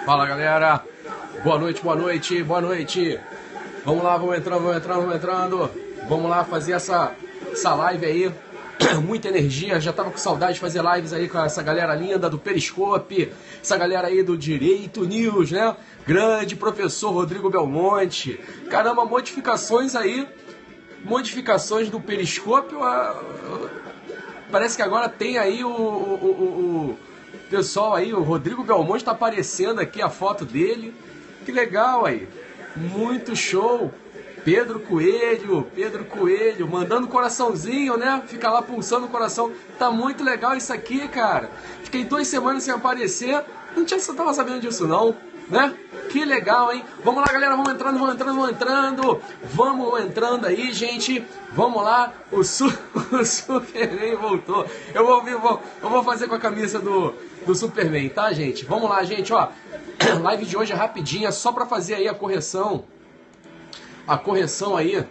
Fala, galera, boa noite, boa noite, boa noite. Vamos lá, vamos entrando. Vamos lá fazer essa live aí. Muita energia, já tava com saudade de fazer lives aí com essa galera linda do Periscope, essa galera aí do Direito News, né? Grande professor Rodrigo Belmonte. Caramba, modificações aí, modificações do Periscope. Parece que agora tem aí o pessoal aí, o Rodrigo Belmonte tá aparecendo aqui a foto dele. Que legal aí, muito show. Pedro Coelho, mandando coraçãozinho, né? Fica lá pulsando o coração. Tá muito legal isso aqui, cara. Fiquei 2 semanas sem aparecer. Não tava sabendo disso não, né? Que legal, hein? Vamos lá, galera, vamos entrando aí, gente. Vamos lá, o Superman voltou. Eu vou fazer com a camisa do Superman, tá, gente? Vamos lá, gente, ó. Live de hoje é rapidinha, só pra fazer aí a correção aí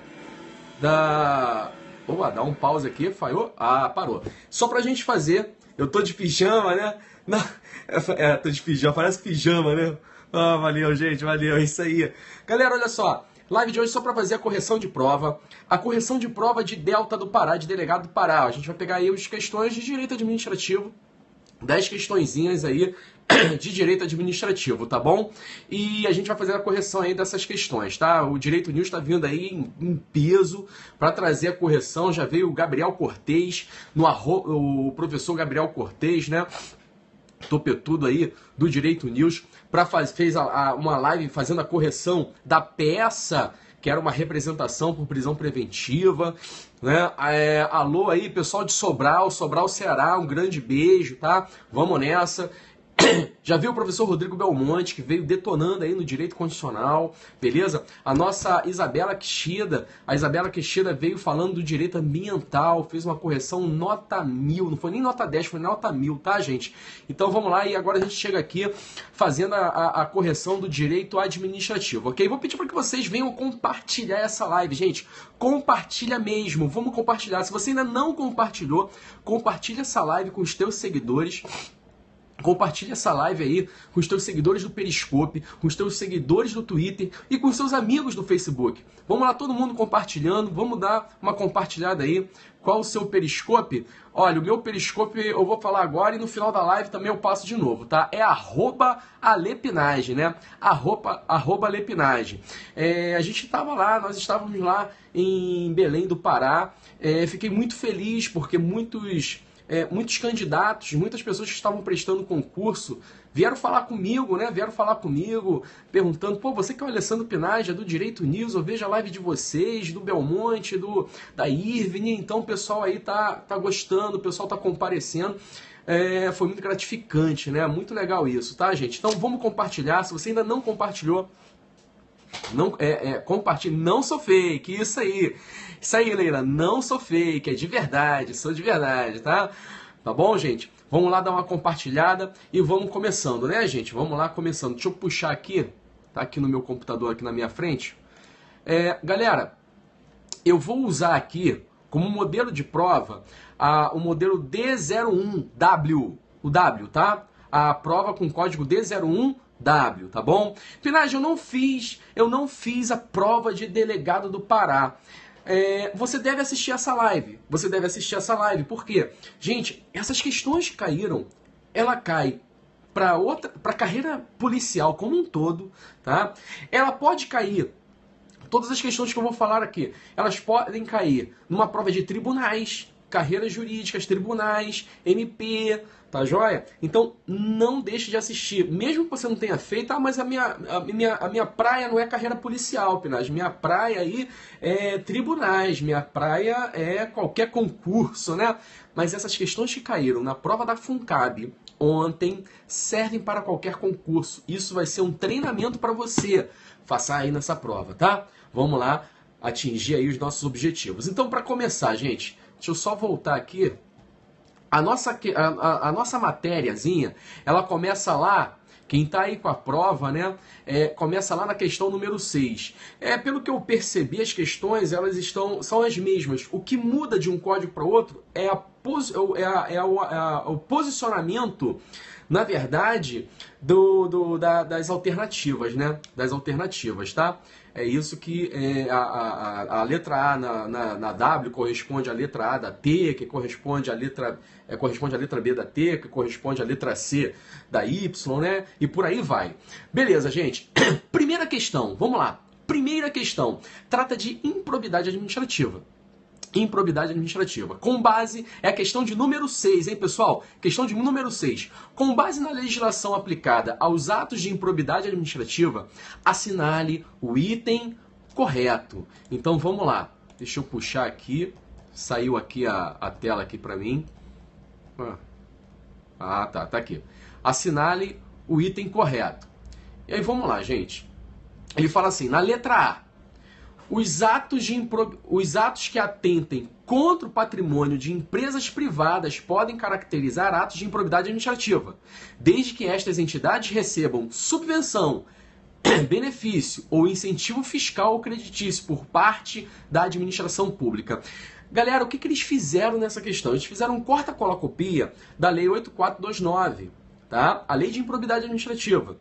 da... Opa, dá um pause aqui, falhou? Ah, parou. Só pra gente fazer, eu tô de pijama, né? Não, tô de pijama, parece pijama, né? Ah, valeu, gente, valeu, é isso aí. Galera, olha só, live de hoje só pra fazer a correção de prova de Delta do Pará, de Delegado do Pará. A gente vai pegar aí as questões de direito administrativo, 10 questõezinhas aí de direito administrativo, tá bom? E a gente vai fazer a correção aí dessas questões, tá? O Direito News tá vindo aí em peso para trazer a correção. Já veio o Gabriel Cortez, o professor Gabriel Cortez, né? Topetudo aí do Direito News, fez uma live fazendo a correção da peça, que era uma representação por prisão preventiva, né? Alô aí, pessoal de Sobral, Ceará, um grande beijo, tá? Vamos nessa. Já viu o professor Rodrigo Belmonte, que veio detonando aí no direito constitucional, beleza? A nossa Isabela Quixida, veio falando do direito ambiental, fez uma correção nota 1000, não foi nem nota 10, foi nota 1000, tá, gente? Então vamos lá, e agora a gente chega aqui fazendo a correção do direito administrativo, ok? Vou pedir para que vocês venham compartilhar essa live, gente. Compartilha mesmo, vamos compartilhar. Se você ainda não compartilhou, compartilha essa live com os teus seguidores. Compartilha essa live aí com os teus seguidores do Periscope, com os teus seguidores do Twitter e com os seus amigos do Facebook. Vamos lá, todo mundo compartilhando, vamos dar uma compartilhada aí. Qual o seu Periscope? Olha, o meu Periscope eu vou falar agora e no final da live também eu passo de novo, tá? É @alepinage, né? @alepinage. A gente tava lá, nós estávamos lá em Belém do Pará. Fiquei muito feliz porque muitos candidatos, muitas pessoas que estavam prestando concurso vieram falar comigo, né? Perguntando, pô, você que é o Alessandro Pinage, é do Direito News, eu vejo a live de vocês, do Belmonte, da Irvine, então o pessoal aí tá gostando, o pessoal tá comparecendo. Foi muito gratificante, né? Muito legal isso, tá, gente? Então vamos compartilhar. Se você ainda não compartilhou, compartilhe. Não sou fake, isso aí, Leila, não sou fake, é de verdade, sou de verdade, tá? Tá bom, gente? Vamos lá dar uma compartilhada e vamos começando, né, gente? Vamos lá começando. Deixa eu puxar aqui, tá aqui no meu computador, aqui na minha frente. Galera, eu vou usar aqui como modelo de prova o modelo D01W, o W, tá? A prova com código D01W, tá bom? Pinage, eu não fiz a prova de delegado do Pará. Você deve assistir essa live. Por quê? Gente, essas questões que caíram, ela cai para carreira policial como um todo, tá? Ela pode cair, todas as questões que eu vou falar aqui, elas podem cair numa prova de tribunais, carreiras jurídicas, tribunais, MP, tá joia? Então não deixe de assistir, mesmo que você não tenha feito, mas a minha praia não é carreira policial, Pinage, minha praia aí é tribunais, minha praia é qualquer concurso, né? Mas essas questões que caíram na prova da FUNCAB ontem servem para qualquer concurso. Isso vai ser um treinamento para você. Faça aí nessa prova, tá? Vamos lá atingir aí os nossos objetivos. Então, para começar, gente, Deixa eu só voltar aqui. A nossa matériazinha, ela começa lá, quem está aí com a prova, né, começa lá na questão número 6. Pelo que eu percebi, as questões elas são as mesmas. O que muda de um código para outro é o posicionamento, na verdade, das alternativas, né? Das alternativas, tá? É isso que a letra A na W corresponde à letra A da T, que corresponde à letra B da T, que corresponde à letra C da Y, né? E por aí vai. Beleza, gente? Primeira questão, vamos lá. Primeira questão, trata de improbidade administrativa. Improbidade administrativa. Com base, é a questão de número 6, hein, pessoal? Questão de número 6. Com base na legislação aplicada aos atos de improbidade administrativa, assinale o item correto. Então, vamos lá. Deixa eu puxar aqui. Saiu aqui a tela aqui para mim. Tá aqui. Assinale o item correto. E aí, vamos lá, gente. Ele fala assim, na letra A, os atos que atentem contra o patrimônio de empresas privadas podem caracterizar atos de improbidade administrativa, desde que estas entidades recebam subvenção, benefício ou incentivo fiscal ou creditício por parte da administração pública. Galera, o que eles fizeram nessa questão? Eles fizeram um corta-cola-copia da Lei 8429, tá? A Lei de Improbidade Administrativa.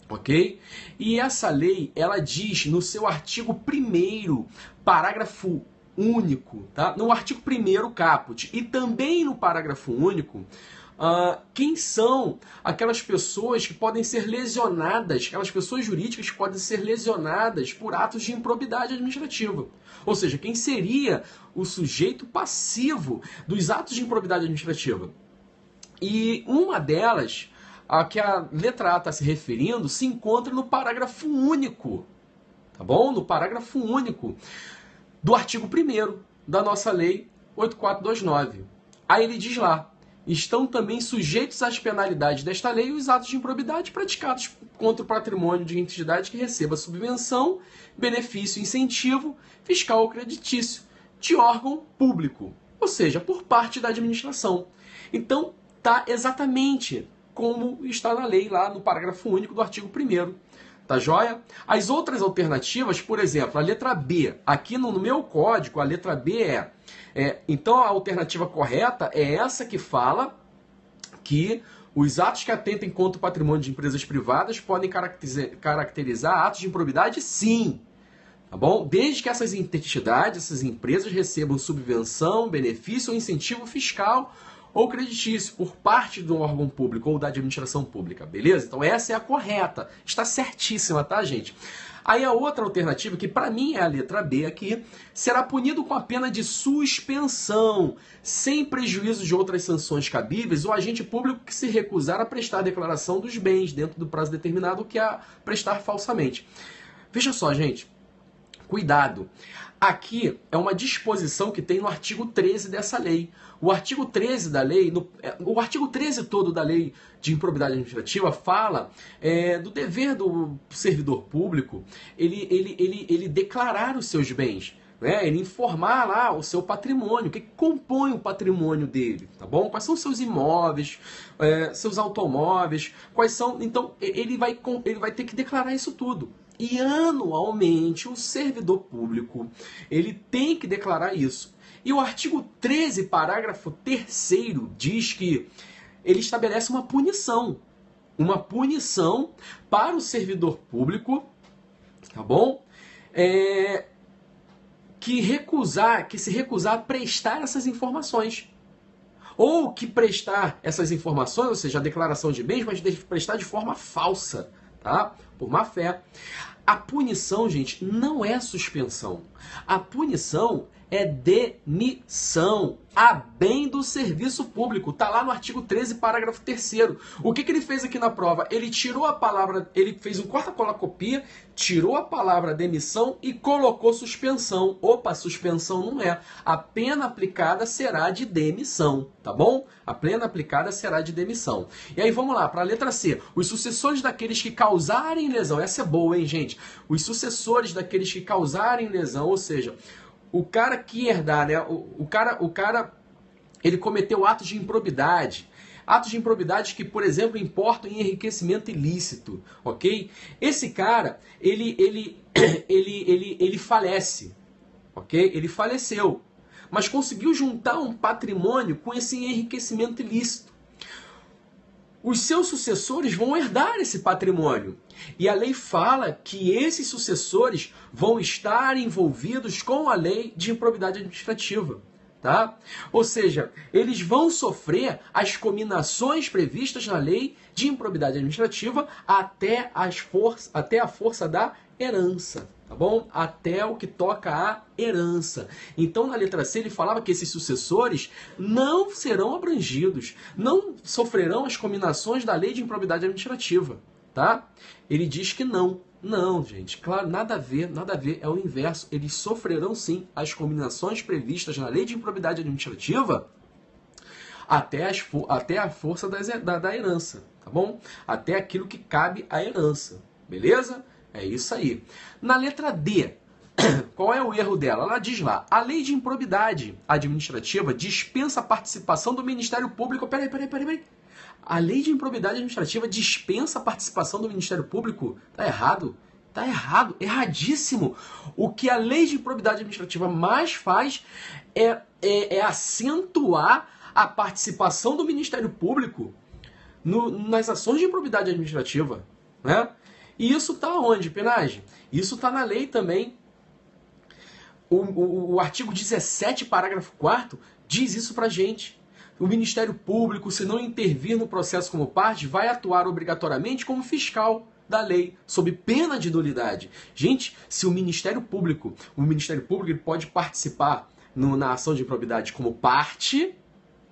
Ok? E essa lei, ela diz no seu artigo 1º, parágrafo único, tá? No artigo 1º, caput, e também no parágrafo único, quem são aquelas pessoas que podem ser lesionadas, aquelas pessoas jurídicas que podem ser lesionadas por atos de improbidade administrativa. Ou seja, quem seria o sujeito passivo dos atos de improbidade administrativa. E uma delas, a que a letra A está se referindo, se encontra no parágrafo único, tá bom? No parágrafo único do artigo 1º da nossa lei 8429. Aí ele diz lá, estão também sujeitos às penalidades desta lei os atos de improbidade praticados contra o patrimônio de entidade que receba subvenção, benefício, incentivo, fiscal ou creditício de órgão público, ou seja, por parte da administração. Então, tá exatamente como está na lei lá no parágrafo único do artigo 1º. Tá joia? As outras alternativas, por exemplo, a letra B. Aqui no meu código, a letra B então a alternativa correta é essa que fala que os atos que atentem contra o patrimônio de empresas privadas podem caracterizar atos de improbidade, sim. Tá bom? Desde que essas entidades, essas empresas recebam subvenção, benefício ou incentivo fiscal ou creditício por parte do órgão público ou da administração pública, beleza? Então essa é a correta, está certíssima, tá, gente? Aí a outra alternativa, que para mim é a letra B aqui, será punido com a pena de suspensão, sem prejuízo de outras sanções cabíveis, o agente público que se recusar a prestar a declaração dos bens dentro do prazo determinado, que a prestar falsamente. Veja só, gente, cuidado. Aqui é uma disposição que tem no artigo 13 dessa lei. O artigo 13 da lei, o artigo 13 todo da lei de improbidade administrativa fala do dever do servidor público ele declarar os seus bens, né? Ele informar lá o seu patrimônio, o que compõe o patrimônio dele, tá bom? Quais são os seus imóveis, seus automóveis, quais são... Então, ele vai ter que declarar isso tudo. E anualmente o servidor público ele tem que declarar isso. E o artigo 13, parágrafo 3º, diz que ele estabelece uma punição para o servidor público, tá bom? Que se recusar a prestar essas informações. Ou que prestar essas informações, ou seja, a declaração de bens, mas prestar de forma falsa, tá? Por má fé. A punição, gente, não é suspensão. A punição é demissão, a bem do serviço público. Está lá no artigo 13, parágrafo 3º. O que ele fez aqui na prova? Ele tirou a palavra, ele fez um corta-cola-copia, tirou a palavra demissão e colocou suspensão. Opa, suspensão não é. A pena aplicada será de demissão, tá bom? A pena aplicada será de demissão. E aí vamos lá, para a letra C. Os sucessores daqueles que causarem lesão. Essa é boa, hein, gente? Os sucessores daqueles que causarem lesão, ou seja... o cara que herdar, né? O cara, ele cometeu atos de improbidade. Atos de improbidade que, por exemplo, importam em enriquecimento ilícito, ok? Esse cara, ele falece, ok? Ele faleceu, mas conseguiu juntar um patrimônio com esse enriquecimento ilícito. Os seus sucessores vão herdar esse patrimônio. E a lei fala que esses sucessores vão estar envolvidos com a lei de improbidade administrativa. Tá? Ou seja, eles vão sofrer as cominações previstas na lei de improbidade administrativa até a força da herança. Tá bom? Até o que toca à herança. Então, na letra C, ele falava que esses sucessores não serão abrangidos, não sofrerão as cominações da lei de improbidade administrativa. Tá? Ele diz que não. Não, gente, claro, nada a ver, é o inverso. Eles sofrerão sim as cominações previstas na lei de improbidade administrativa até a força da herança, tá bom? Até aquilo que cabe à herança, beleza? É isso aí. Na letra D, qual é o erro dela? Ela diz lá, a lei de improbidade administrativa dispensa a participação do Ministério Público. Peraí. A lei de improbidade administrativa dispensa a participação do Ministério Público? Tá errado. Tá errado. Erradíssimo. O que a lei de improbidade administrativa mais faz é acentuar a participação do Ministério Público nas ações de improbidade administrativa. Né? E isso está onde, Penagem? Isso está na lei também. O artigo 17, parágrafo 4º, diz isso pra gente. O Ministério Público, se não intervir no processo como parte, vai atuar obrigatoriamente como fiscal da lei, sob pena de nulidade. Gente, se o Ministério Público ele pode participar na ação de improbidade como parte,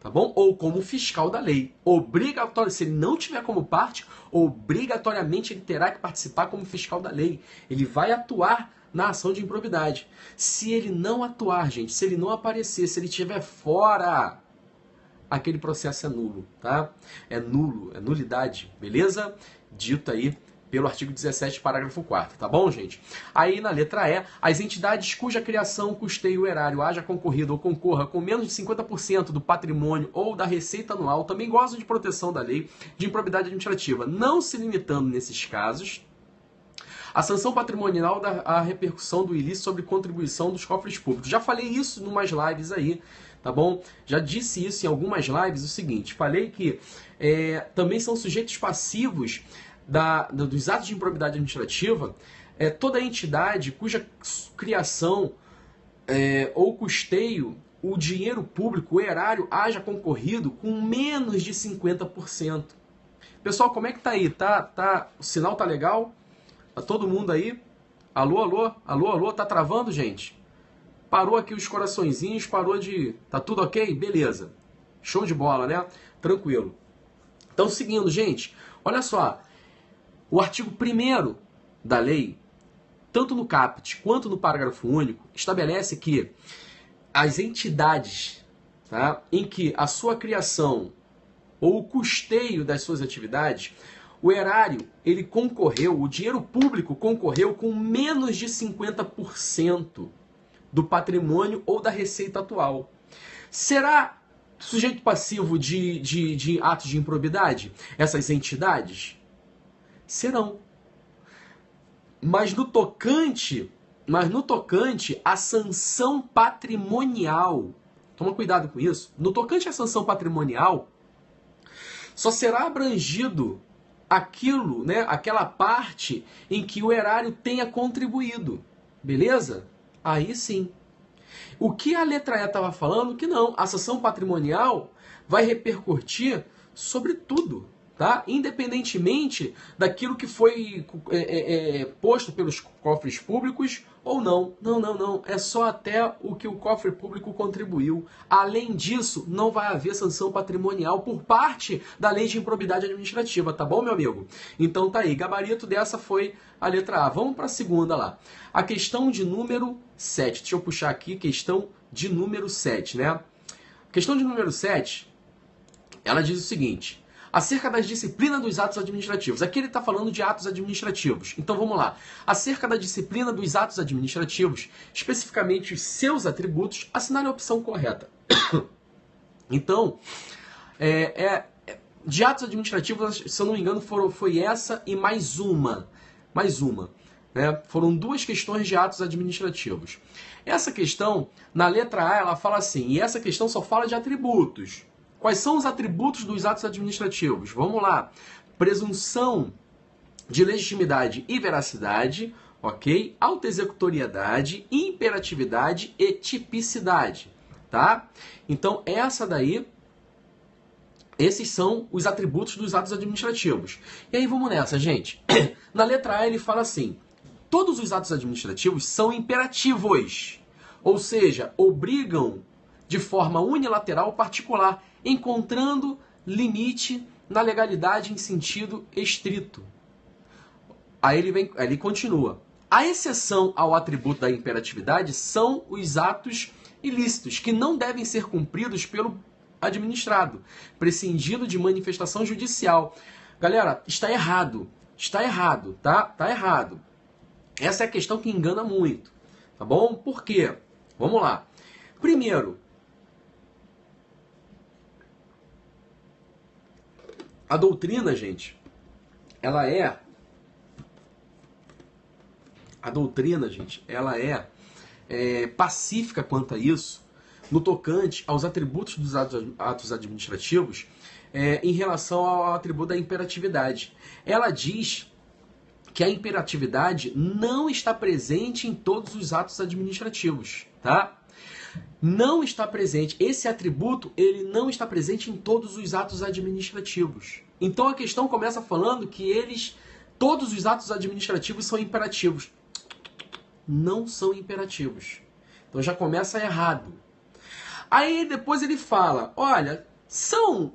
tá bom? Ou como fiscal da lei. Obrigatório, se ele não tiver como parte, obrigatoriamente ele terá que participar como fiscal da lei. Ele vai atuar na ação de improbidade. Se ele não atuar, gente, se ele não aparecer, se ele estiver fora, aquele processo é nulo, tá? É nulo, é nulidade, beleza? Dito aí pelo artigo 17, parágrafo 4º, tá bom, gente? Aí na letra E, as entidades cuja criação, custeio, erário haja concorrido ou concorra com menos de 50% do patrimônio ou da receita anual também gozam de proteção da lei de improbidade administrativa, não se limitando nesses casos a sanção patrimonial da repercussão do ilícito sobre contribuição dos cofres públicos. Já falei isso em umas lives aí, tá bom? Já disse isso em algumas lives, o seguinte, falei que também são sujeitos passivos dos atos de improbidade administrativa toda entidade cuja criação ou custeio o dinheiro público, o erário, haja concorrido com menos de 50%. Pessoal, como é que tá aí? O sinal tá legal? Tá todo mundo aí? Alô? Tá travando, gente? Parou aqui os coraçõezinhos, parou de... Tá tudo ok? Beleza. Show de bola, né? Tranquilo. Então, seguindo, gente, olha só. O artigo 1º da lei, tanto no caput quanto no parágrafo único, estabelece que as entidades, tá, em que a sua criação ou o custeio das suas atividades, o erário, ele concorreu, o dinheiro público concorreu com menos de 50% do patrimônio ou da receita atual. Será sujeito passivo de atos de improbidade essas entidades? Serão. Mas no tocante à sanção patrimonial, toma cuidado com isso, no tocante à sanção patrimonial, só será abrangido aquilo, né, aquela parte em que o erário tenha contribuído. Beleza? Aí sim. O que a letra E estava falando? Que não, a sanção patrimonial vai repercutir sobre tudo, tá? Independentemente daquilo que foi posto pelos cofres públicos ou não. Não. É só até o que o cofre público contribuiu. Além disso, não vai haver sanção patrimonial por parte da lei de improbidade administrativa, tá bom, meu amigo? Então tá aí, gabarito dessa foi a letra A. Vamos para a segunda lá. A questão de número 7. Deixa eu puxar aqui, questão de número 7, né? Questão de número 7, ela diz o seguinte: Acerca das disciplinas dos atos administrativos. Aqui ele está falando de atos administrativos. Então vamos lá. Acerca da disciplina dos atos administrativos, especificamente os seus atributos, assinale a opção correta. Então, de atos administrativos, se eu não me engano, foi essa e mais uma. Né? Foram 2 questões de atos administrativos. Essa questão, na letra A, ela fala assim, e essa questão só fala de atributos. Quais são os atributos dos atos administrativos? Vamos lá. Presunção de legitimidade e veracidade, ok? Autoexecutoriedade, imperatividade e tipicidade, tá? Então, esses são os atributos dos atos administrativos. E aí vamos nessa, gente. Na letra A ele fala assim, todos os atos administrativos são imperativos, ou seja, obrigam de forma unilateral ou particular, encontrando limite na legalidade em sentido estrito. Aí ele continua. A exceção ao atributo da imperatividade são os atos ilícitos, que não devem ser cumpridos pelo administrado, prescindindo de manifestação judicial. Galera, está errado, tá? Tá errado. Essa é a questão que engana muito, tá bom? Por quê? Vamos lá. Primeiro, a doutrina, gente, ela é pacífica quanto a isso, no tocante aos atributos dos atos administrativos, em relação ao atributo da imperatividade. Ela diz que a imperatividade não está presente em todos os atos administrativos, tá? Não está presente. Esse atributo, ele não está presente em todos os atos administrativos. Então a questão começa falando que todos os atos administrativos são imperativos. Não são imperativos. Então já começa errado. Aí depois ele fala, olha, são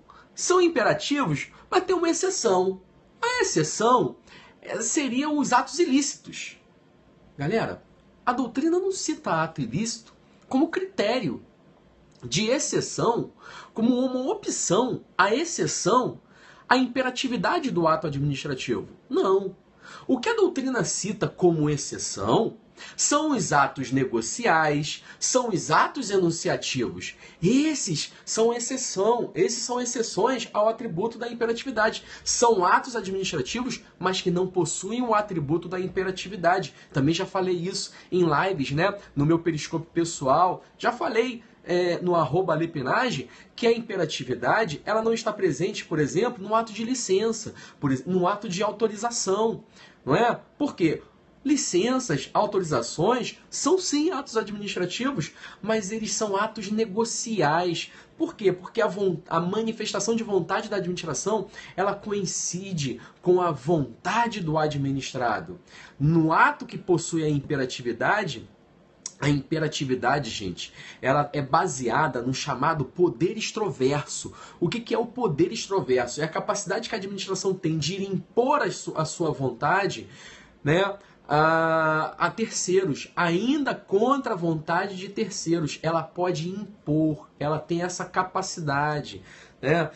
imperativos, mas tem uma exceção. A exceção seriam os atos ilícitos. Galera, a doutrina não cita ato ilícito como critério de exceção, como uma opção, a exceção à imperatividade do ato administrativo. Não. O que a doutrina cita como exceção são os atos negociais, são os atos enunciativos. Esses são exceções ao atributo da imperatividade. São atos administrativos, mas que não possuem o atributo da imperatividade. Também já falei isso em lives, né? No meu periscópio pessoal. Já falei no @lepinage que a imperatividade ela não está presente, por exemplo, no ato de licença, no ato de autorização. Não é? Por quê? Licenças, autorizações, são sim atos administrativos, mas eles são atos negociais. Por quê? Porque a manifestação de vontade da administração, ela coincide com a vontade do administrado. No ato que possui a imperatividade, gente, ela é baseada no chamado poder extroverso. O que é o poder extroverso? É a capacidade que a administração tem de impor a sua vontade, né, a terceiros, ainda contra a vontade de terceiros. Ela pode impor, ela tem essa capacidade, né?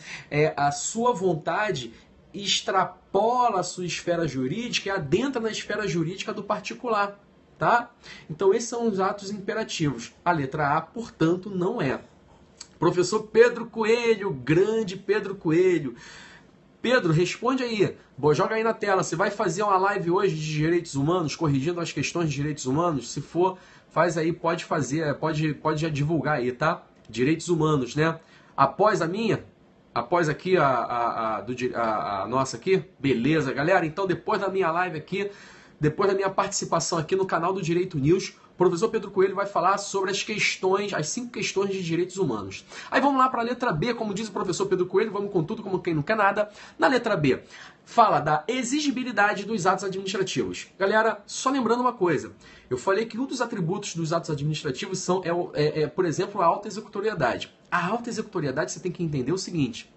A sua vontade extrapola a sua esfera jurídica e adentra na esfera jurídica do particular, tá? Então esses são os atos imperativos. A letra A, portanto, não é. Professor Pedro Coelho, grande Pedro Coelho. Pedro, responde aí. Joga aí na tela. Você vai fazer uma live hoje de direitos humanos, corrigindo as questões de direitos humanos? Se for, faz aí, pode fazer, pode já divulgar aí, tá? Direitos humanos, né? Após a minha, após aqui a nossa aqui, beleza, galera? Então depois da minha live aqui, depois da minha participação aqui no canal do Direito News, o professor Pedro Coelho vai falar sobre as 5 questões de direitos humanos. Aí vamos lá para a letra B, como diz o professor Pedro Coelho, vamos com tudo, como quem não quer nada. Na letra B, fala da exigibilidade dos atos administrativos. Galera, só lembrando uma coisa, eu falei que um dos atributos dos atos administrativos por exemplo, a autoexecutoriedade. A autoexecutoriedade, você tem que entender o seguinte: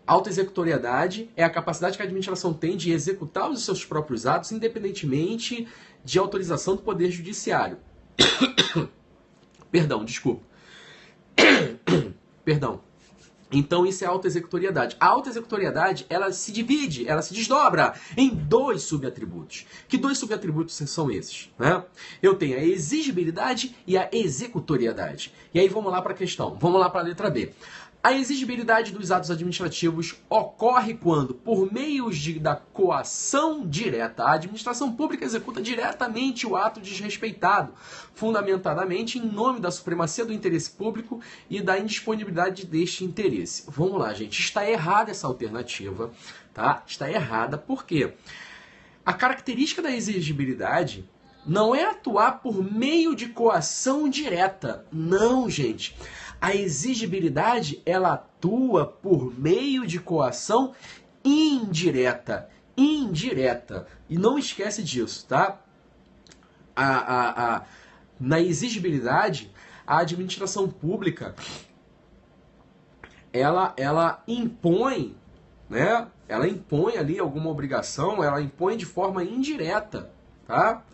autoexecutoriedade é a capacidade que a administração tem de executar os seus próprios atos, independentemente de autorização do Poder Judiciário. Perdão, desculpa. Perdão. Então isso é autoexecutoriedade. A autoexecutoriedade, ela se divide, ela se desdobra em dois subatributos. Que dois subatributos são esses? Né? Eu tenho a exigibilidade e a executoriedade. E aí vamos lá para a questão, vamos lá para a letra B. A exigibilidade dos atos administrativos ocorre quando, por meio da coação direta, a administração pública executa diretamente o ato desrespeitado, fundamentadamente em nome da supremacia do interesse público e da indisponibilidade deste interesse. Vamos lá, gente. Está errada essa alternativa, tá? Está errada. Por quê? A característica da exigibilidade não é atuar por meio de coação direta. Não, gente. A exigibilidade, ela atua por meio de coação indireta. Indireta. E não esquece disso, tá? Na exigibilidade, a administração pública, ela impõe, né? Ela impõe ali alguma obrigação, ela impõe de forma indireta, tá?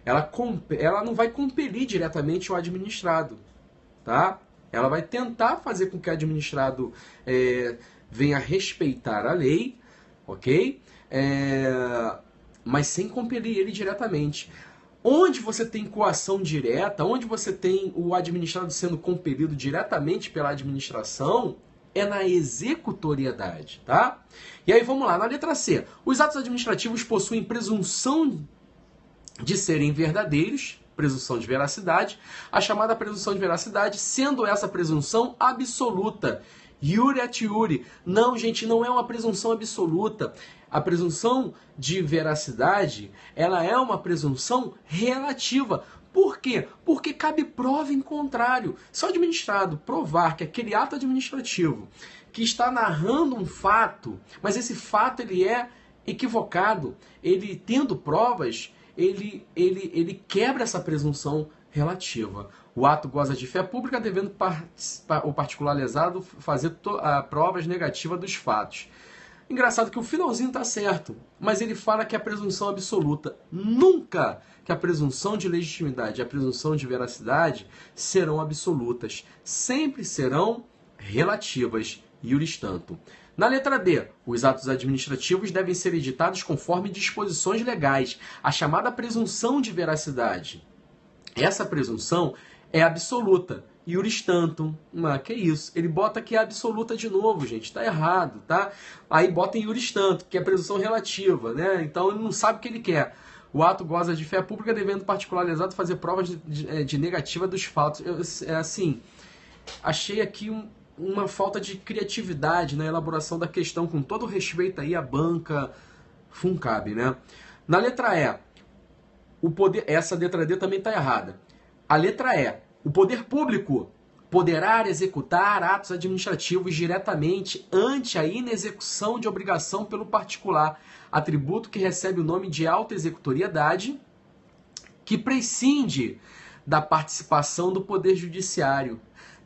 Ela não vai compelir diretamente o administrado, tá? Ela vai tentar fazer com que o administrado venha respeitar a lei, ok? Mas sem compelir ele diretamente. Onde você tem coação direta, onde você tem o administrado sendo compelido diretamente pela administração, é na executoriedade, tá? E aí vamos lá, na letra C. Os atos administrativos possuem presunção de serem verdadeiros, presunção de veracidade, a chamada presunção de veracidade, sendo essa presunção absoluta. Iure et iure. Não, gente, não é uma presunção absoluta. A presunção de veracidade, ela é uma presunção relativa. Por quê? Porque cabe prova em contrário. Se o administrado provar que aquele ato administrativo que está narrando um fato, mas esse fato ele é equivocado, ele tendo provas, ele quebra essa presunção relativa. O ato goza de fé pública, devendo o particular lesado fazer provas negativas dos fatos. Engraçado que o finalzinho está certo, mas ele fala que a presunção absoluta, nunca que a presunção de legitimidade e a presunção de veracidade serão absolutas. Sempre serão relativas, iuris tanto. Na letra D, os atos administrativos devem ser editados conforme disposições legais, a chamada presunção de veracidade. Essa presunção é absoluta, iuris tantum. Que isso? Ele bota que é absoluta de novo, gente, tá errado, tá? Aí bota em iuris tantum, que é presunção relativa, né? Então ele não sabe o que ele quer. O ato goza de fé pública, devendo particular lesado fazer provas de negativa dos fatos. Assim, achei aqui uma falta de criatividade na elaboração da questão, com todo respeito aí à banca Funcab, né? Na letra E, essa letra D também está errada. A letra E, o poder público poderá executar atos administrativos diretamente ante a inexecução de obrigação pelo particular, atributo que recebe o nome de autoexecutoriedade, que prescinde da participação do poder judiciário.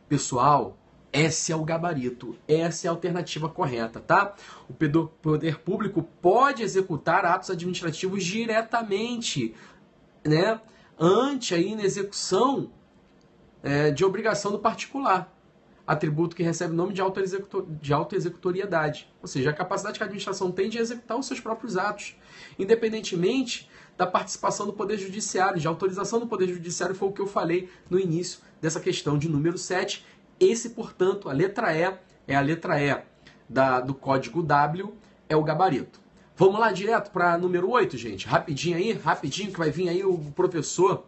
Pessoal, esse é o gabarito, essa é a alternativa correta, tá? O poder público pode executar atos administrativos diretamente, né, ante a inexecução de obrigação do particular, atributo que recebe o nome de autoexecutoriedade, ou seja, a capacidade que a administração tem de executar os seus próprios atos, independentemente da participação do Poder Judiciário, de autorização do Poder Judiciário, foi o que eu falei no início dessa questão de número 7. Esse, portanto, a letra E, é a letra E do código W, é o gabarito. Vamos lá direto para número 8, gente. Rapidinho aí, rapidinho, que vai vir aí o professor.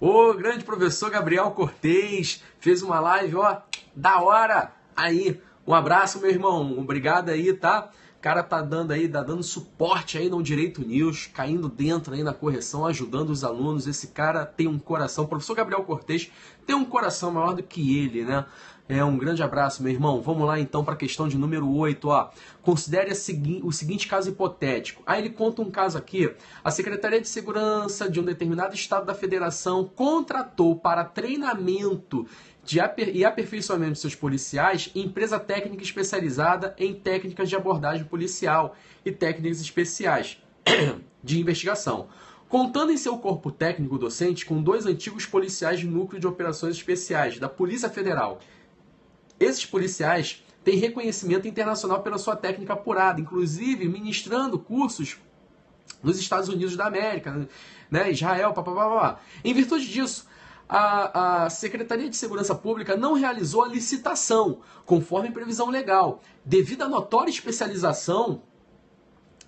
O grande professor Gabriel Cortez fez uma live, ó, da hora. Aí, um abraço, meu irmão. Obrigado aí, tá? O cara tá dando suporte aí no Direito News, caindo dentro aí na correção, ajudando os alunos. Esse cara tem um coração, o professor Gabriel Cortez tem um coração maior do que ele, né? Um grande abraço, meu irmão. Vamos lá então para a questão de número 8, ó. Considere o seguinte caso hipotético. Aí ele conta um caso aqui. A Secretaria de Segurança de um determinado estado da federação contratou para treinamento e aperfeiçoamento de seus policiais empresa técnica especializada em técnicas de abordagem policial e técnicas especiais de investigação, contando em seu corpo técnico docente com 2 antigos policiais de núcleo de operações especiais da Polícia Federal Esses policiais têm reconhecimento internacional pela sua técnica apurada, inclusive ministrando cursos nos Estados Unidos da América, né, Israel, papapá. Em virtude disso, a Secretaria de Segurança Pública não realizou a licitação, conforme previsão legal, devido à notória especialização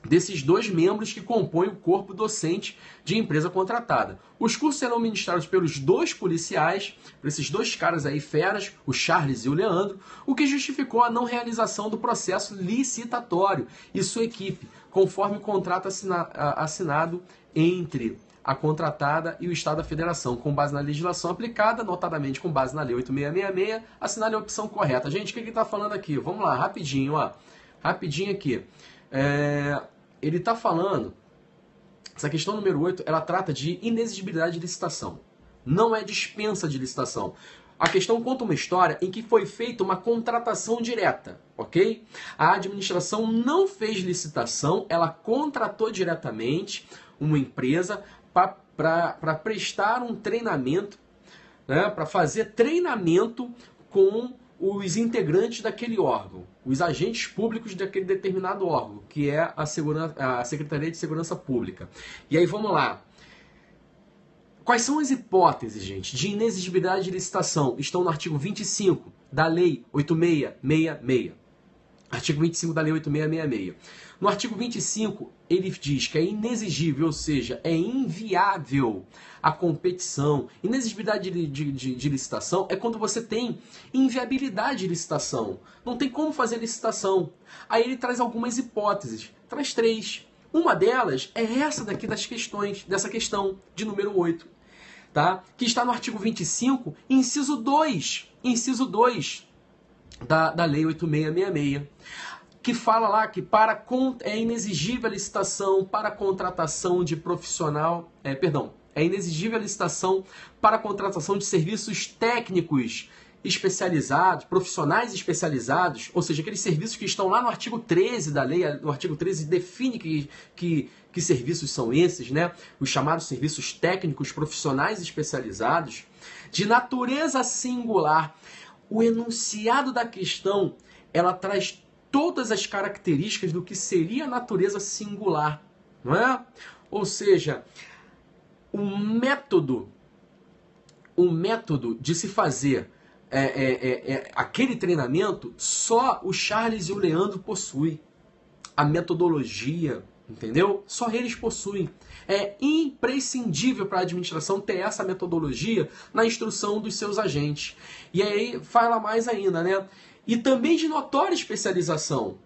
desses dois membros que compõem o corpo docente de empresa contratada. Os cursos serão ministrados pelos dois policiais, por esses dois caras aí feras, o Charles e o Leandro, o que justificou a não realização do processo licitatório e sua equipe, conforme o contrato assinado entre a contratada e o Estado da Federação, com base na legislação aplicada, notadamente com base na Lei 8666, assinale a opção correta. Gente, o que ele está falando aqui? Vamos lá, rapidinho, ó. Rapidinho aqui. Ele está falando, essa questão número 8, ela trata de inexigibilidade de licitação. Não é dispensa de licitação. A questão conta uma história em que foi feita uma contratação direta, ok? A administração não fez licitação, ela contratou diretamente uma empresa para prestar um treinamento, né, para fazer treinamento com os integrantes daquele órgão, os agentes públicos daquele determinado órgão, que é a Secretaria de Segurança Pública. E aí vamos lá. Quais são as hipóteses, gente, de inexigibilidade de licitação? Estão no artigo 25 da Lei 8666. Artigo 25 da Lei 8666. No artigo 25, ele diz que é inexigível, ou seja, é inviável a competição. Inexigibilidade de licitação é quando você tem inviabilidade de licitação. Não tem como fazer licitação. Aí ele traz algumas hipóteses. Traz 3. Uma delas é essa daqui dessa questão de número 8. Tá? Que está no artigo 25, inciso 2. Inciso 2 da Lei 8666. Que fala lá que é inexigível a licitação para contratação de profissional... é inexigível a licitação para a contratação de serviços técnicos especializados, profissionais especializados, ou seja, aqueles serviços que estão lá no artigo 13 da lei, no artigo 13 define que serviços são esses, né? Os chamados serviços técnicos profissionais especializados, de natureza singular. O enunciado da questão, ela traz todas as características do que seria a natureza singular, não é? Ou seja, o método de se fazer aquele treinamento, só o Charles e o Leandro possuem. A metodologia, entendeu? Só eles possuem. É imprescindível para a administração ter essa metodologia na instrução dos seus agentes. E aí fala mais ainda, né? E também de notória especialização.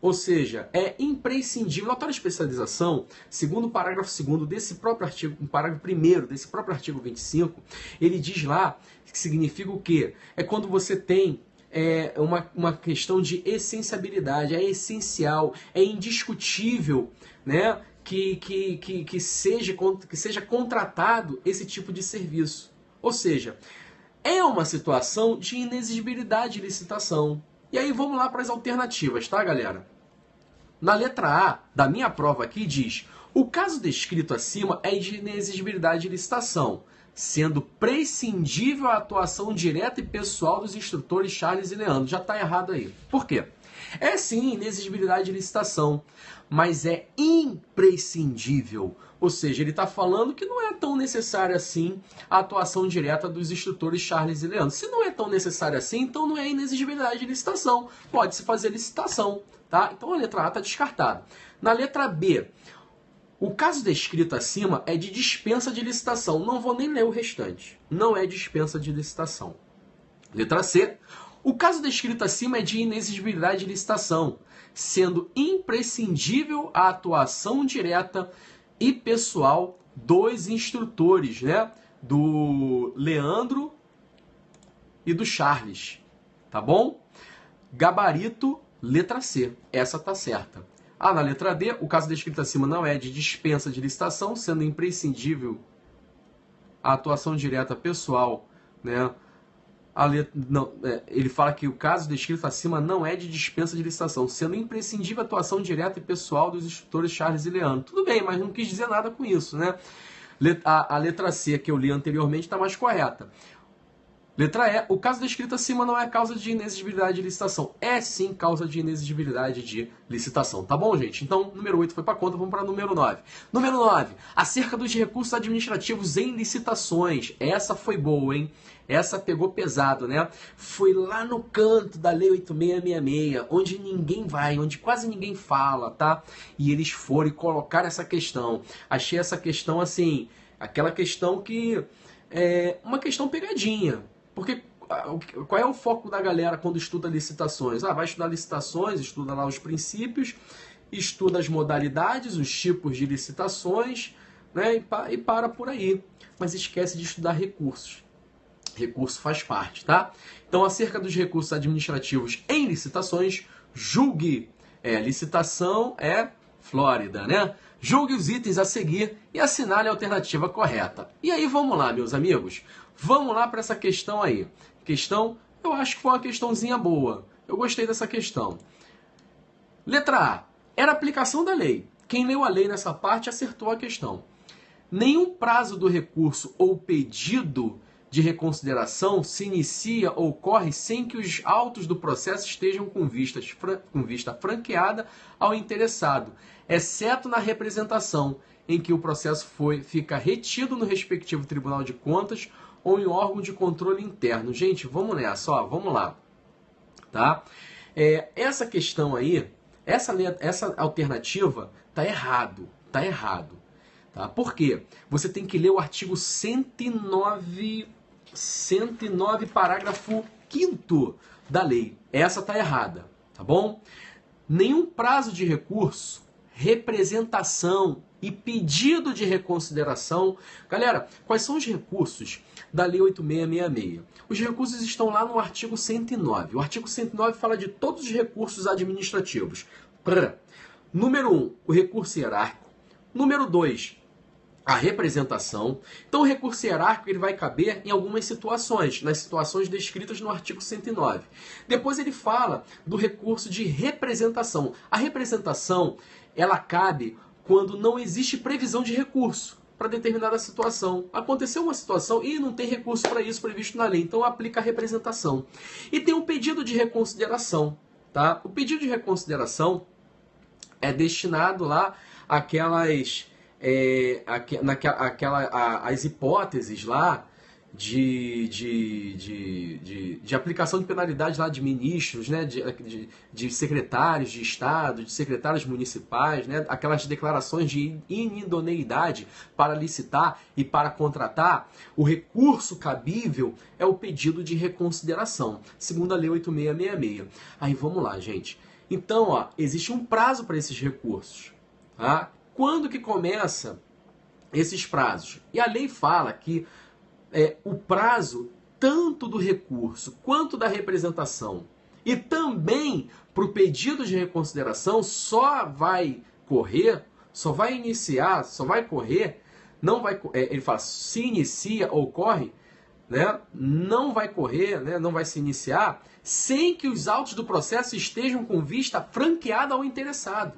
Ou seja, é imprescindível. Notória especialização, segundo o parágrafo 2º desse próprio artigo, o parágrafo 1º desse próprio artigo 25, ele diz lá que significa o quê? É quando você tem uma questão de essenciabilidade, é essencial, é indiscutível, né, que seja contratado esse tipo de serviço. Ou seja, é uma situação de inexigibilidade de licitação. E aí vamos lá para as alternativas, tá, galera? Na letra A da minha prova aqui diz: o caso descrito acima é de inexigibilidade de licitação, sendo prescindível a atuação direta e pessoal dos instrutores Charles e Leandro. Já está errado aí. Por quê? É sim inexigibilidade de licitação, mas é imprescindível. Ou seja, ele está falando que não é tão necessária assim a atuação direta dos instrutores Charles e Leandro. Se não é tão necessária assim, então não é inexigibilidade de licitação. Pode-se fazer licitação, tá? Então a letra A está descartada. Na letra B, o caso descrito acima é de dispensa de licitação. Não vou nem ler o restante. Não é dispensa de licitação. Letra C, o caso descrito acima é de inexigibilidade de licitação, sendo imprescindível a atuação direta e pessoal dos instrutores, né? Do Leandro e do Charles, tá bom? Gabarito, letra C, essa tá certa. Na letra D, o caso descrito acima não é de dispensa de licitação, sendo imprescindível a atuação direta pessoal, né? Ele fala que o caso descrito acima não é de dispensa de licitação, sendo imprescindível a atuação direta e pessoal dos instrutores Charles e Leandro. Tudo bem, mas não quis dizer nada com isso, né? A letra C, que eu li anteriormente, está mais correta. Letra E, o caso descrito acima não é causa de inexigibilidade de licitação. É sim causa de inexigibilidade de licitação. Tá bom, gente? Então, número 8 foi para conta, vamos para número 9. Número 9, acerca dos recursos administrativos em licitações. Essa foi boa, hein? Essa pegou pesado, né? Foi lá no canto da Lei 8666, onde ninguém vai, onde quase ninguém fala, tá? E eles foram e colocaram essa questão. Achei essa questão assim, aquela questão que é uma questão pegadinha. Porque qual é o foco da galera quando estuda licitações? Vai estudar licitações, estuda lá os princípios, estuda as modalidades, os tipos de licitações, né? E para por aí. Mas esquece de estudar recursos. Recurso faz parte, tá? Então, acerca dos recursos administrativos em licitações, julgue. Licitação é Flórida, né? Julgue os itens a seguir e assinale a alternativa correta. E aí, vamos lá, meus amigos. Vamos lá para essa questão aí. Questão, eu acho que foi uma questãozinha boa. Eu gostei dessa questão. Letra A. Era aplicação da lei. Quem leu a lei nessa parte acertou a questão. Nenhum prazo do recurso ou pedido de reconsideração se inicia ou ocorre sem que os autos do processo estejam com vista franqueada ao interessado, exceto na representação, em que o processo fica retido no respectivo Tribunal de Contas ou em órgão de controle interno. Gente, vamos nessa, ó, vamos lá. Tá? Essa questão aí, essa alternativa tá errado. Tá? Por quê? Você tem que ler o artigo 109, parágrafo 5º da lei. Essa tá errada, tá bom? Nenhum prazo de recurso, representação e pedido de reconsideração. Galera, quais são os recursos da Lei 8666? Os recursos estão lá no artigo 109. O artigo 109 fala de todos os recursos administrativos. Número 1, o recurso hierárquico. Número 2, a representação. Então, o recurso hierárquico ele vai caber em algumas situações, nas situações descritas no artigo 109. Depois ele fala do recurso de representação. A representação, ela cabe quando não existe previsão de recurso para determinada situação. Aconteceu uma situação e não tem recurso para isso previsto na lei, então aplica a representação. E tem um pedido de reconsideração. Tá? O pedido de reconsideração é destinado lá àquelas... as hipóteses lá de aplicação de penalidade lá de ministros, né, de secretários de Estado, de secretários municipais, né, aquelas declarações de inidoneidade para licitar e para contratar. O recurso cabível é o pedido de reconsideração, segundo a Lei 8666. Aí vamos lá, gente. Então, ó, existe um prazo para esses recursos, tá? Quando que começa esses prazos? E a lei fala que o prazo tanto do recurso quanto da representação e também para o pedido de reconsideração só vai correr, ele fala, se inicia ou ocorre, né, não vai correr, né, não vai se iniciar sem que os autos do processo estejam com vista franqueada ao interessado.